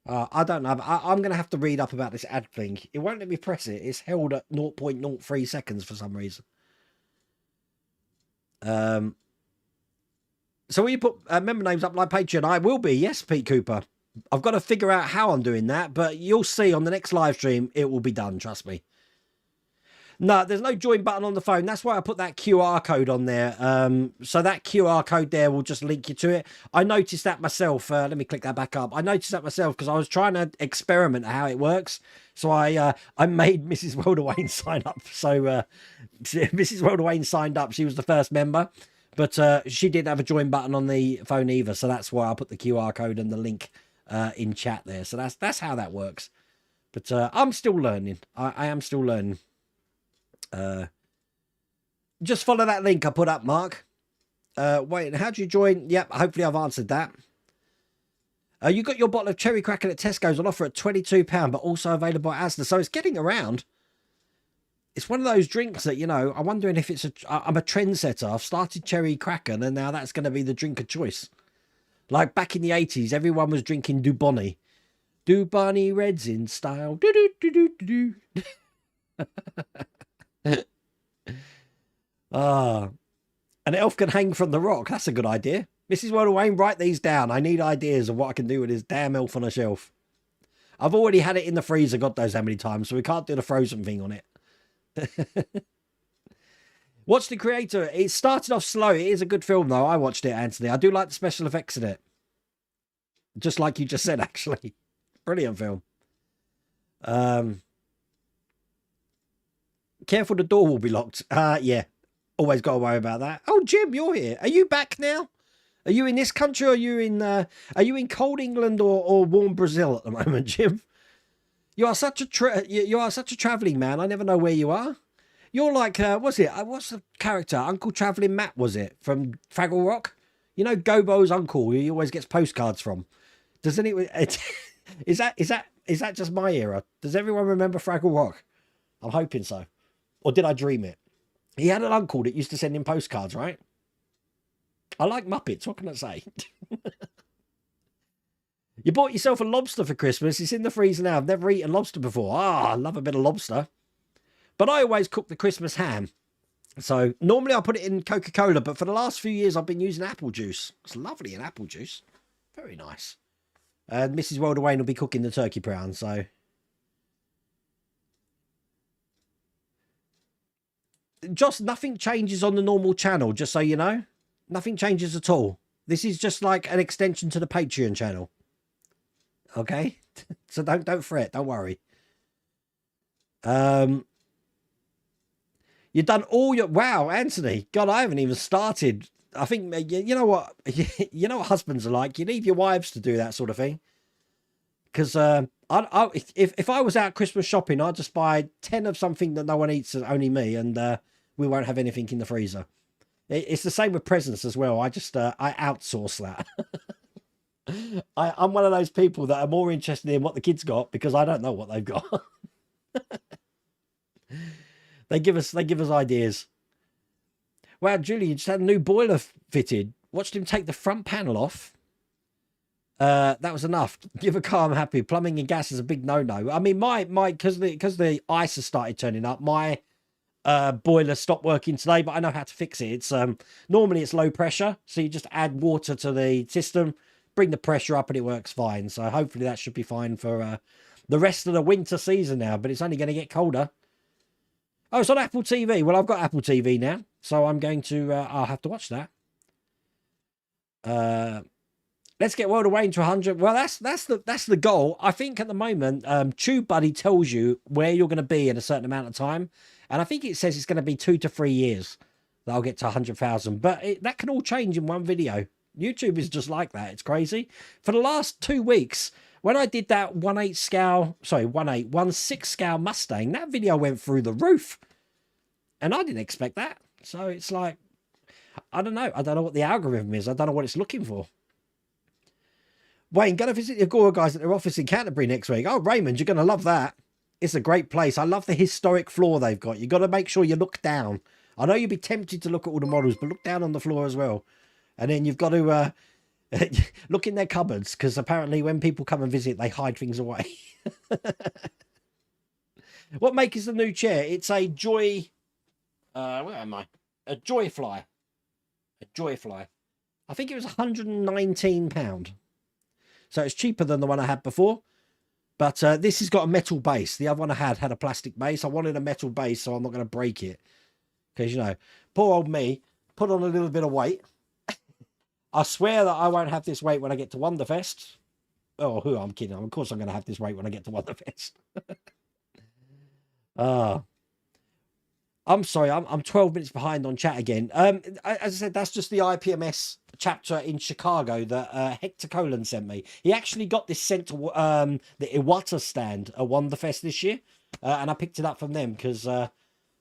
I don't know. I'm going to have to read up about this ad thing. It won't let me press it. It's held at 0.03 seconds for some reason. So will you put member names up like Patreon? I will be, yes, Pete Cooper. I've got to figure out how I'm doing that, but you'll see on the next live stream, it will be done, trust me. No, there's no join button on the phone. That's why I put that QR code on there. So that QR code there will just link you to it. I noticed that myself. Let me click that back up. I noticed that myself because I was trying to experiment how it works. So I made Mrs. Wildawayne sign up. So Mrs. Wildawayne signed up. She was the first member. But she didn't have a join button on the phone either. So that's why I put the QR code and the link in chat there. So that's how that works. But I'm still learning. I am still learning. Just follow that link I put up, Mark. Wait, how do you join? Yep, hopefully I've answered that. You got your bottle of Cherry Kraken at Tesco's on offer at £22, but also available at Asda. So it's getting around. It's one of those drinks that, you know, I'm wondering if it's I'm a trendsetter. I've started Cherry Kraken, and now that's going to be the drink of choice. Like back in the 80s, everyone was drinking Dubonnie. Dubonnie Reds in style. Do-do-do-do-do-do. An elf can hang from the rock. That's a good idea. Mrs. Wilder Wayne, write these down. I need ideas of what I can do with this damn elf on a shelf. I've already had it in the freezer, God knows how many times, so we can't do the frozen thing on it. Watch The Creator. It started off slow. It is a good film, though. I watched it, Anthony. I do like the special effects in it. Just like you just said, actually. Brilliant film. Careful, the door will be locked. Yeah. Always got to worry about that. Oh, Jim, you're here. Are you back now? Are you in this country, or are you in cold England or warm Brazil at the moment, Jim? You are such a travelling man. I never know where you are. You're like what's the character? Uncle Travelling Matt, was it, from Fraggle Rock? You know, Gobo's uncle, who he always gets postcards from. Does anyone? Is that just my era? Does everyone remember Fraggle Rock? I'm hoping so. Or did I dream it? He had an uncle that used to send him postcards, right? I like Muppets. What can I say? You bought yourself a lobster for Christmas. It's in the freezer now. I've never eaten lobster before. I love a bit of lobster. But I always cook the Christmas ham. So normally I put it in Coca-Cola, but for the last few years I've been using apple juice. It's lovely in apple juice. Very nice. And Mrs. Wilder Wayne will be cooking the turkey prawns, so... Just nothing changes on the normal channel, just so you know. Nothing changes at all. This is just like an extension to the Patreon channel. Okay? So don't fret, don't worry. You've done all your... Wow, Anthony. God, I haven't even started. I think, you know what? You know what husbands are like. You leave your wives to do that sort of thing. Because if I was out Christmas shopping, I'd just buy 10 of something that no one eats, only me, and we won't have anything in the freezer. It's the same with presents as well. I outsource that. I'm one of those people that are more interested in what the kids got because I don't know what they've got. They give us ideas. Wow, Julie, just had a new boiler fitted. Watched him take the front panel off. That was enough. Give a car, I'm happy. Plumbing and gas is a big no-no. I mean, my because the ice has started turning up, my boiler stopped working today, but I know how to fix it. It's normally it's low pressure, so you just add water to the system, bring the pressure up, and it works fine. So hopefully that should be fine for the rest of the winter season now, but it's only going to get colder. Oh, it's on Apple TV. Well, I've got Apple TV now, so I'm going to I'll have to watch that. Let's get World Away into 100. Well, that's the goal. I think at the moment, TubeBuddy tells you where you're going to be in a certain amount of time, and I think it says it's going to be 2 to 3 years that I'll get to 100,000. But that can all change in one video. YouTube is just like that. It's crazy. For the last 2 weeks, when I did that 1/6 scale Mustang, that video went through the roof, and I didn't expect that. So it's like, I don't know. I don't know what the algorithm is. I don't know what it's looking for. Wayne, going to visit the Agora guys at their office in Canterbury next week. Oh, Raymond, you're going to love that. It's a great place. I love the historic floor they've got. You've got to make sure you look down. I know you'd be tempted to look at all the models, but look down on the floor as well. And then you've got to look in their cupboards, because apparently when people come and visit, they hide things away. What make is the new chair? It's a Joy... where am I? A Joyfly. A Joyfly. I think it was £119. So it's cheaper than the one I had before. But this has got a metal base. The other one I had a plastic base. I wanted a metal base, so I'm not going to break it. Because, you know, poor old me put on a little bit of weight. I swear that I won't have this weight when I get to Wonderfest. Oh, I'm kidding. Of course I'm going to have this weight when I get to Wonderfest. I I'm sorry, I'm 12 minutes behind on chat again. As I said, that's just the IPMS chapter in Chicago that Hector Colon sent me. He actually got this sent to the Iwata stand at Wonderfest this year, and I picked it up from them because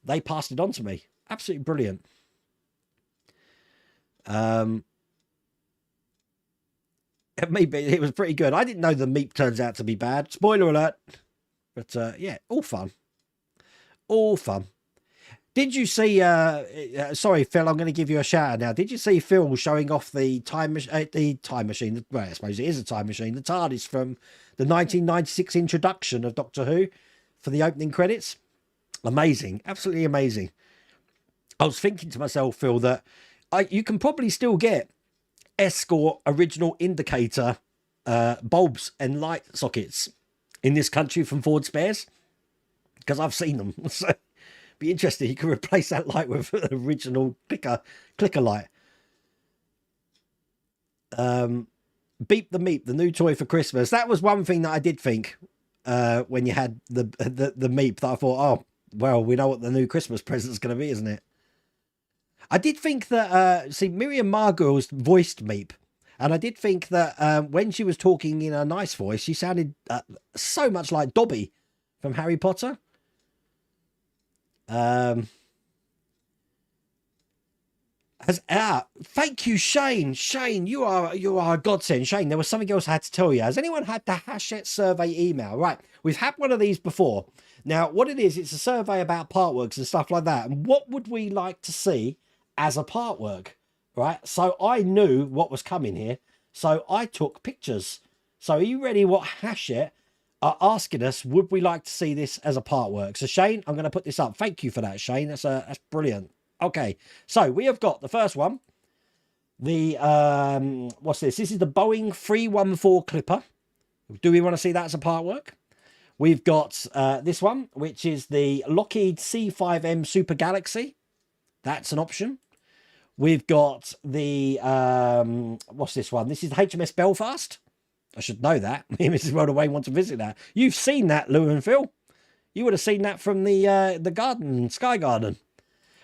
they passed it on to me. Absolutely brilliant. Maybe it was pretty good. I didn't know the meat turns out to be bad. Spoiler alert. But yeah, all fun. All fun. Did you see, sorry, Phil, I'm going to give you a shout out now. Did you see Phil showing off the time machine? Well, I suppose it is a time machine. The TARDIS from the 1996 introduction of Doctor Who for the opening credits. Amazing. Absolutely amazing. I was thinking to myself, Phil, that you can probably still get Escort original indicator bulbs and light sockets in this country from Ford Spares, because I've seen them. So be interesting. You can replace that light with an original clicker light. Beep the Meep, the new toy for Christmas. That was one thing that I did think when you had the Meep, that I thought, oh well, we know what the new Christmas present is going to be, isn't it? I did think that see, Miriam Margolyes voiced Meep, and I did think that when she was talking in a nice voice, she sounded so much like Dobby from Harry Potter. Thank you, Shane. Shane, you are a godsend. Shane, there was something else I had to tell you. Has anyone had the Hatchette Survey email? Right, we've had one of these before. Now, what it is, it's a survey about part works and stuff like that. And what would we like to see as a part work? Right, so I knew what was coming here, so I took pictures. So are you ready? What Hatchette are asking us, would we like to see this as a part work? So Shane, I'm going to put this up. Thank you for that, Shane. That's brilliant. Okay, so we have got the first one. The what's this? This is the Boeing 314 Clipper. Do we want to see that as a part work? We've got this one, which is the Lockheed C5M Super Galaxy. That's an option. We've got the what's this one? This is the HMS Belfast. I should know that. Me and Mrs. Rodaway want to visit that. You've seen that, Lou and Phil. You would have seen that from the garden, Sky Garden.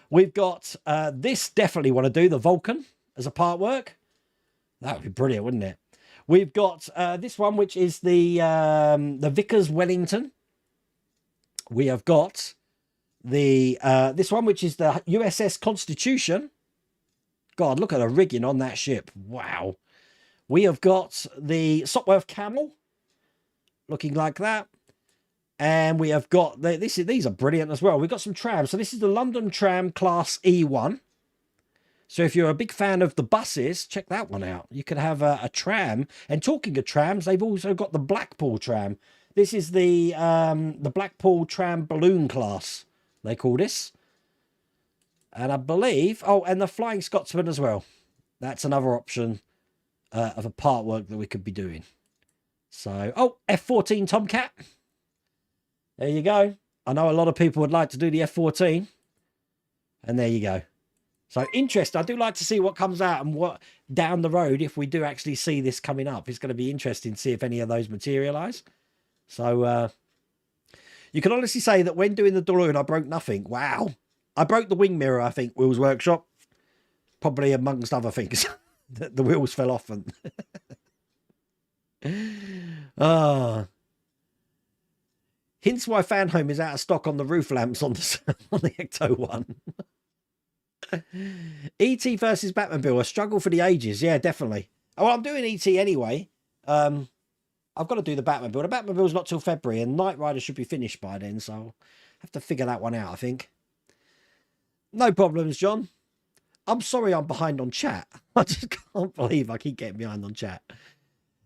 We've got this, definitely want to do, the Vulcan as a part work. That would be brilliant, wouldn't it? We've got this one, which is the Vickers Wellington. We have got the this one, which is the USS Constitution. God, look at the rigging on that ship. Wow. We have got the Sopwith Camel, looking like that. And we have got, these are brilliant as well. We've got some trams. So this is the London Tram Class E1. So if you're a big fan of the buses, check that one out. You could have a tram. And talking of trams, they've also got the Blackpool tram. This is the Blackpool Tram Balloon Class, they call this. And I believe, oh, and the Flying Scotsman as well. That's another option of a part work that we could be doing. So, oh, F-14 Tomcat. There you go. I know a lot of people would like to do the F-14. And there you go. So interesting. I do like to see what comes out and what down the road, if we do actually see this coming up. It's going to be interesting to see if any of those materialize. So you can honestly say that when doing the DeLorean, I broke nothing. Wow. I broke the wing mirror, I think, Will's workshop. Probably amongst other things. The wheels fell off. And hints why Fanhome is out of stock on the roof lamps on the Ecto one. E.T. versus Batmobile, a struggle for the ages. Yeah, definitely. Oh, well, I'm doing E.T. anyway. I've got to do the Batmobile. The Batmobile's not till February, and Knight Rider should be finished by then, so I'll have to figure that one out, I think. No problems, John. I'm sorry I'm behind on chat. I just can't believe I keep getting behind on chat.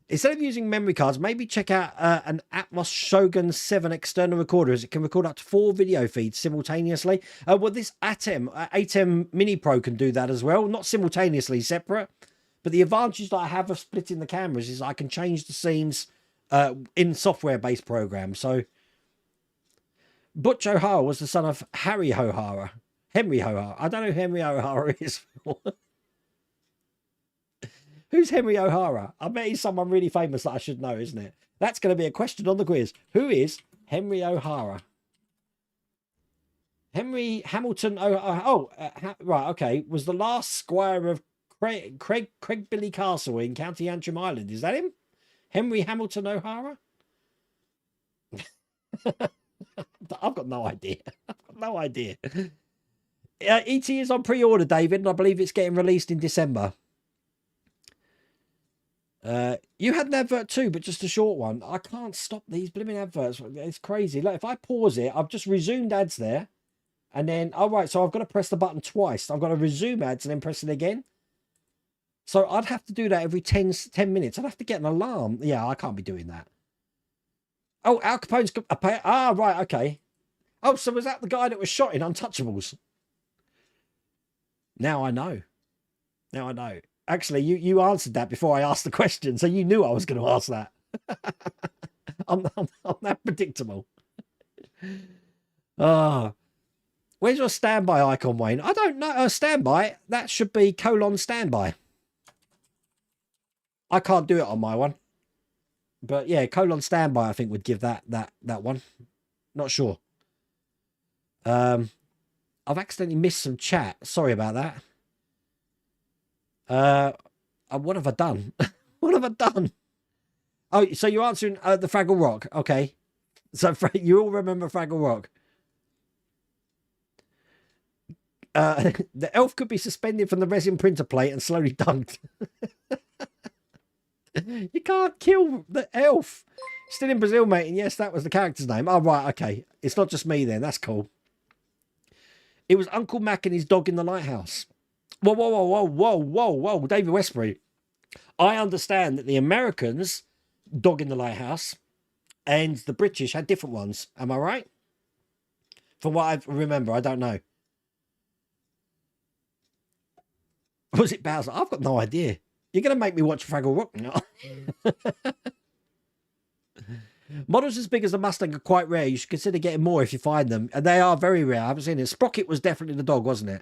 Instead of using memory cards, maybe check out an Atmos Shogun 7 external recorder, as it can record up to 4 video feeds simultaneously. Well, this ATEM Mini Pro can do that as well. Not simultaneously, separate. But the advantage that I have of splitting the cameras is I can change the scenes in software-based programs. So, Butch O'Hara was the son of Henry O'Hara. I don't know who Henry O'Hara is. Who's Henry O'Hara? I bet he's someone really famous that I should know, isn't it? That's going to be a question on the quiz. Who is Henry O'Hara? Henry Hamilton. Right. Okay. Was the last squire of Craig Billy Castle in County Antrim, Ireland. Is that him? Henry Hamilton O'Hara? I've got no idea. I've got no idea. ET is on pre-order, David, and I believe it's getting released in December. You had an advert too, but just a short one. I can't stop these blooming adverts. It's crazy. Like if I pause it, I've just resumed ads there. And then, oh right, so I've got to press the button twice. I've got to resume ads and then press it again. So I'd have to do that every 10 minutes. I'd have to get an alarm. Yeah, I can't be doing that. Oh, Al Capone's... Ah, right, okay. Oh, so was that the guy that was shot in Untouchables? Now I know. Now I know. Actually, you answered that before I asked the question, so you knew I was going to ask that. I'm that predictable. Oh. Where's your standby icon, Wayne? I don't know. Standby, that should be : standby. I can't do it on my one. But yeah, : standby, I think would give that one. Not sure. I've accidentally missed some chat. Sorry about that. What have I done? What have I done? Oh, so you're answering the Fraggle Rock. Okay. So you all remember Fraggle Rock. The elf could be suspended from the resin printer plate and slowly dunked. You can't kill the elf. Still in Brazil, mate. And yes, that was the character's name. Oh, right. Okay. It's not just me then. That's cool. It was Uncle Mac and his dog in the lighthouse. Whoa, whoa, whoa, whoa, whoa, whoa, whoa. David Westbury. I understand that the Americans, dog in the lighthouse, and the British had different ones. Am I right? From what I remember, I don't know. Was it Bowser? I've got no idea. You're going to make me watch Fraggle Rock now. Models as big as the Mustang are quite rare. You should consider getting more if you find them. And they are very rare. I haven't seen it. Sprocket was definitely the dog, wasn't it?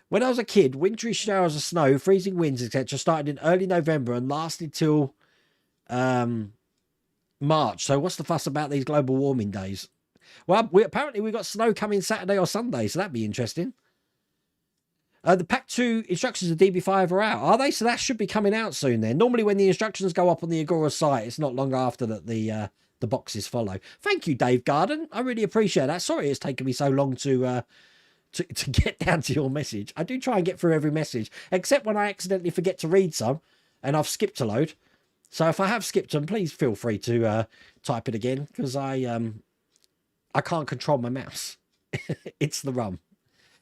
When I was a kid, wintry showers of snow, freezing winds, etc. started in early November and lasted till March. So what's the fuss about these global warming days? Well, apparently we got snow coming Saturday or Sunday, so that'd be interesting. The Pack 2 instructions of DB5 are out, are they? So that should be coming out soon then. Normally when the instructions go up on the Agora site, it's not long after that the boxes follow. Thank you, Dave Garden. I really appreciate that. Sorry it's taken me so long to get down to your message. I do try and get through every message, except when I accidentally forget to read some and I've skipped a load. So if I have skipped them, please feel free to type it again, because I can't control my mouse. It's the rum.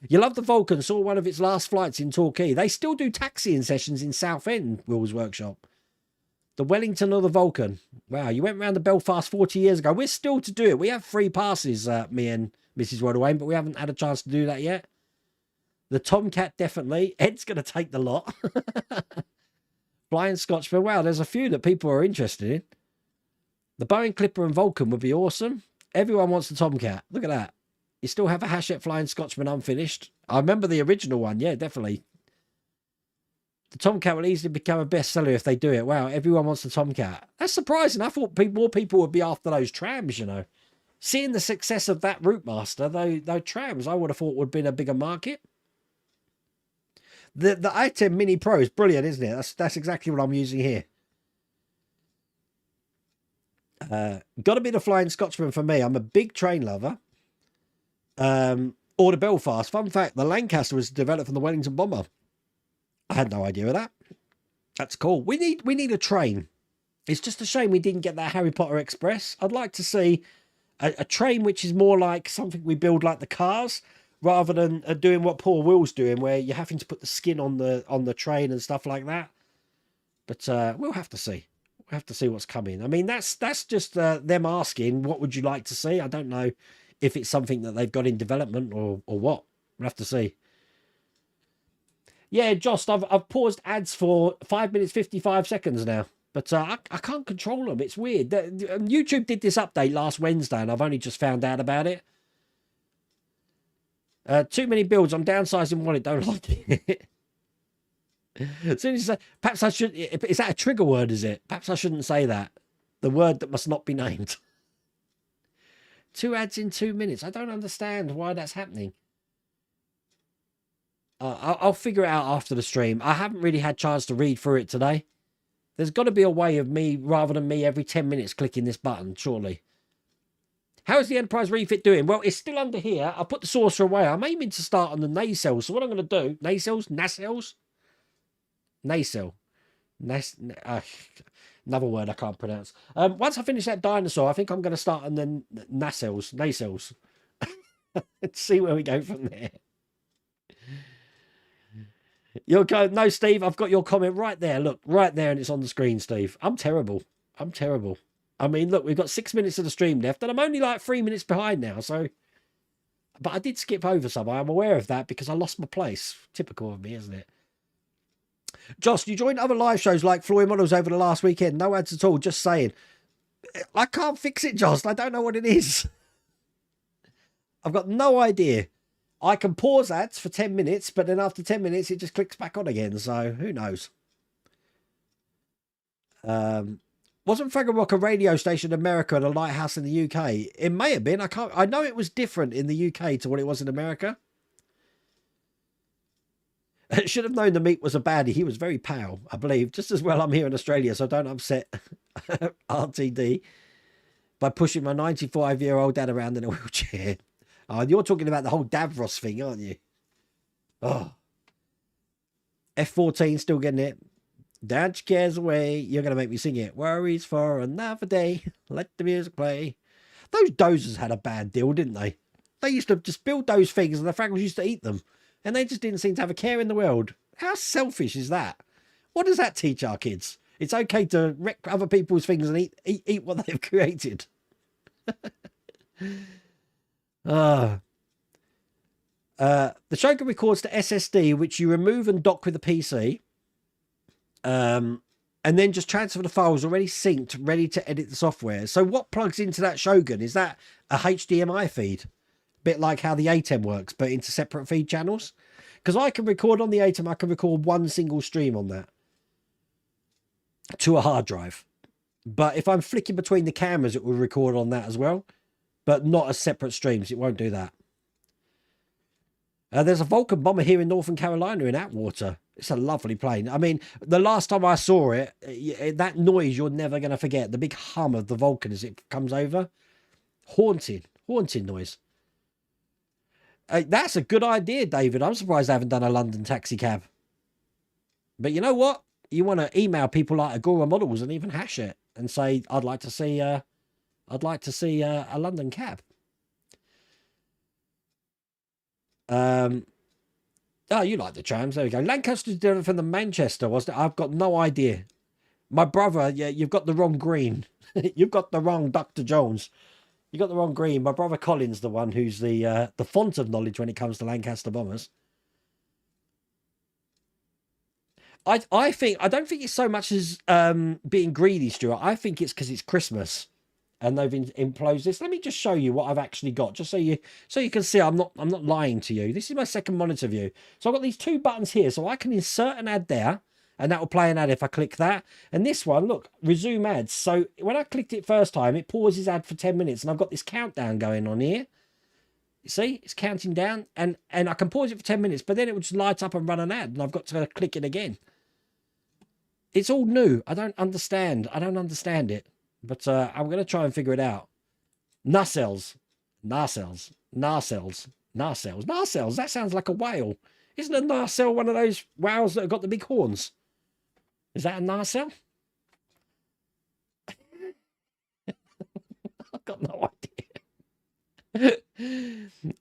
You love the Vulcan. Saw one of its last flights in Torquay. They still do taxiing sessions in Southend, Will's Workshop. The Wellington or the Vulcan. Wow, you went round to Belfast 40 years ago. We're still to do it. We have free passes, me and Mrs. Rodawayne, but we haven't had a chance to do that yet. The Tomcat, definitely. Ed's going to take the lot. Flying Scotchman. Wow, there's a few that people are interested in. The Boeing Clipper and Vulcan would be awesome. Everyone wants the Tomcat. Look at that. You still have a Hatchette Flying Scotchman unfinished. I remember the original one. Yeah, definitely. The Tomcat will easily become a bestseller if they do it. Wow, everyone wants the Tomcat. That's surprising. I thought more people would be after those trams, you know. Seeing the success of that Route Master, those trams, I would have thought would have been a bigger market. The i10 Mini Pro is brilliant, isn't it? That's exactly what I'm using here. Got to be the Flying Scotchman for me. I'm a big train lover. Or the Belfast. Fun fact, the Lancaster was developed from the Wellington Bomber. I had no idea of that. That's cool. We need a train. It's just a shame we didn't get that Harry Potter Express. I'd like to see a train which is more like something we build like the cars, rather than doing what Paul Will's doing, where you're having to put the skin on the train and stuff like that. But we'll have to see. We'll have to see what's coming. I mean, that's just them asking, what would you like to see? I don't know if it's something that they've got in development or what. We'll have to see. Yeah, Jost, I've paused ads for 5 minutes 55 seconds now, but I can't control them. It's weird. YouTube did this update last Wednesday, and I've only just found out about it. Too many builds. I'm downsizing one. It don't like it. As soon as perhaps I should. Is that a trigger word? Is it? Perhaps I shouldn't say that. The word that must not be named. 2 ads in 2 minutes. I don't understand why that's happening. I'll figure it out after the stream. I haven't really had a chance to read through it today. There's got to be a way of me, rather than me every 10 minutes clicking this button, surely. How is the Enterprise refit doing? Well, it's still under here. I put the saucer away. I'm aiming to start on the nacelles. So what I'm going to do, nacelles? Nacelle. Another word I can't pronounce. Once I finish that dinosaur, I think I'm going to start on the nacelles. Let's see where we go from there. You'll go, no, Steve, I've got your comment right there. Look, right there, and it's on the screen, Steve. I'm terrible. I mean, look, we've got 6 minutes of the stream left, and I'm only like 3 minutes behind now, so... But I did skip over some. I'm aware of that because I lost my place. Typical of me, isn't it? Josh, you joined other live shows like Floyd Models over the last weekend. No ads at all, just saying. I can't fix it, Josh. I don't know what it is. I've got no idea. I can pause ads for 10 minutes, but then after 10 minutes, it just clicks back on again. So who knows? Wasn't Fraggle Rock a radio station in America and a lighthouse in the UK? It may have been. I know it was different in the UK to what it was in America. Should have known the meat was a baddie. He was very pale, I believe. Just as well I'm here in Australia, so don't upset RTD by pushing my 95-year-old dad around in a wheelchair. Oh, you're talking about the whole Davros thing, aren't you? Oh. F14 still getting it. Dance cares away. You're going to make me sing it. Worries for another day. Let the music play. Those Dozers had a bad deal, didn't they? They used to just build those things and the Fraggles used to eat them. And they just didn't seem to have a care in the world. How selfish is that? What does that teach our kids? It's okay to wreck other people's things and eat what they've created. The Shogun records to SSD, which you remove and dock with the PC. And then just transfer the files already synced, ready to edit the software. So what plugs into that Shogun? Is that a HDMI feed? Bit like how the ATEM works, but into separate feed channels. Because I can record on the ATEM, I can record one single stream on that to a hard drive. But if I'm flicking between the cameras, it will record on that as well, but not as separate streams. It won't do that. There's a Vulcan Bomber here in Northern Carolina in Atwater. It's a lovely plane. I mean, the last time I saw it, that noise you're never going to forget. The big hum of the Vulcan as it comes over. Haunting noise. That's a good idea, David. I'm surprised I haven't done a London taxi cab. But you know what? You want to email people like Agora Models and even Hatchette and say, I'd like to see a London cab. Oh, you like the trams. There we go. Lancaster's different from the Manchester, wasn't it? I've got no idea. My brother, yeah, you've got the wrong green. You've got the wrong Dr. Jones. You got the wrong green. My brother Colin's the one who's the font of knowledge when it comes to Lancaster bombers. I don't think it's so much as being greedy, Stuart. I think it's because it's Christmas and they've imposed this. Let me just show you what I've actually got, just so you can see I'm not lying to you. This is my second monitor view. So I've got these two buttons here, so I can insert an ad there. And that will play an ad if I click that. And this one, look, resume ads. So when I clicked it first time, it pauses ad for 10 minutes. And I've got this countdown going on here. You see, it's counting down. And I can pause it for 10 minutes, but then it would just light up and run an ad. And I've got to click it again. It's all new. I don't understand. I don't understand it. But I'm going to try and figure it out. Nacelles. That sounds like a whale. Isn't a nacelle one of those whales that have got the big horns? Is that a nacelle? I've got no idea.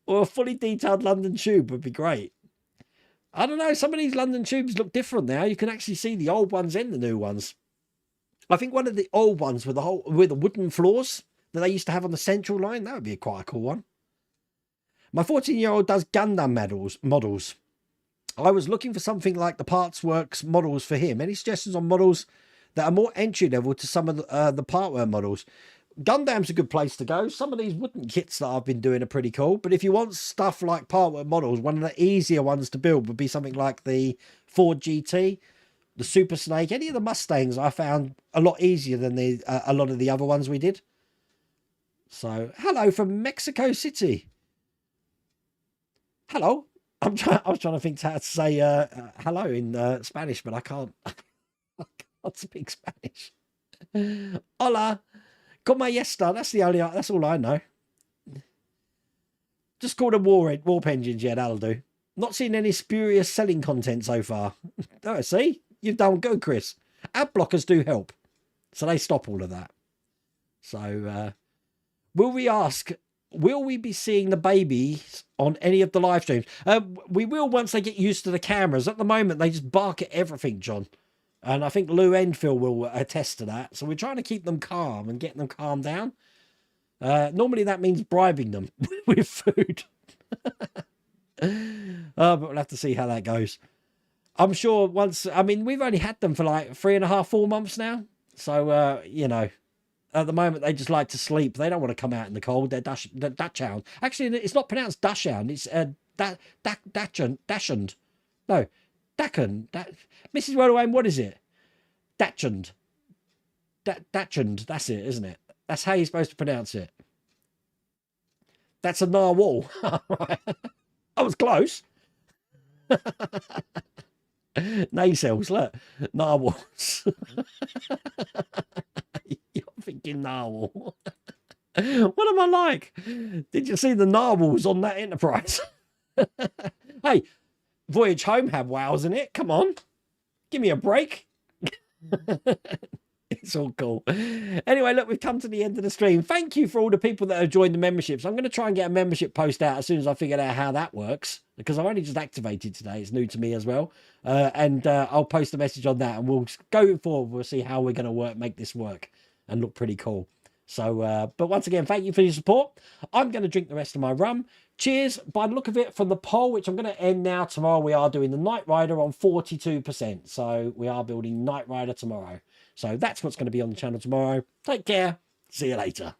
Or a fully detailed London tube would be great. I don't know. Some of these London tubes look different now. You can actually see the old ones and the new ones. I think one of the old ones with the wooden floors that they used to have on the central line, that would be quite a cool one. My 14-year-old does Gundam models. I was looking for something like the Parts Works models for him. Any suggestions on models that are more entry level to some of the Partwork models? Gundam's a good place to go. Some of these wooden kits that I've been doing are pretty cool. But if you want stuff like Partwork models, one of the easier ones to build would be something like the Ford GT, the Super Snake, any of the Mustangs I found a lot easier than a lot of the other ones we did. So, hello from Mexico City. Hello. I was trying to think how to say hello in Spanish, but I can't. I can't speak Spanish. Hola. Como está? That's all I know. Just call them warp engines. Yeah, that'll do. Not seen any spurious selling content so far. Oh, see? You've done good, Chris. Ad blockers do help. So they stop all of that. So, will we be seeing the babies on any of the live streams? We will once they get used to the cameras. At the moment, they just bark at everything, John. And I think Lou Enfield will attest to that. So we're trying to keep them calm and getting them calmed down. Normally that means bribing them with food. But we'll have to see how that goes. I'm sure we've only had them for like 3.5, 4 months now. So, you know, at the moment they just like to sleep. They don't want to come out in the cold. They're Dachshund. Actually, it's not pronounced Dachshund. It's Dachshund. No, Dachshund. Mrs. Wellaway, what is it? Dachshund. Dachshund. That's it, isn't it? That's how you're supposed to pronounce it. That's a narwhal. Right. I was close. Nacelles, look. Narwhals. You're thinking narwhal. What am I like? Did you see the narwhals on that Enterprise? Hey, Voyage Home had wows in it. Come on. Give me a break. It's all cool. Anyway, look, we've come to the end of the stream. Thank you for all the people that have joined the memberships. I'm going to try and get a membership post out as soon as I figured out how that works, because I've only just activated today. It's new to me as well. And I'll post a message on that, and we'll go forward. We'll see how we're going to make this work and look pretty cool. So, but once again, thank you for your support. I'm going to drink the rest of my rum. Cheers. By the look of it, from the poll, which I'm going to end now, tomorrow we are doing the Knight Rider on 42%. So we are building Knight Rider tomorrow. So that's what's going to be on the channel tomorrow. Take care. See you later.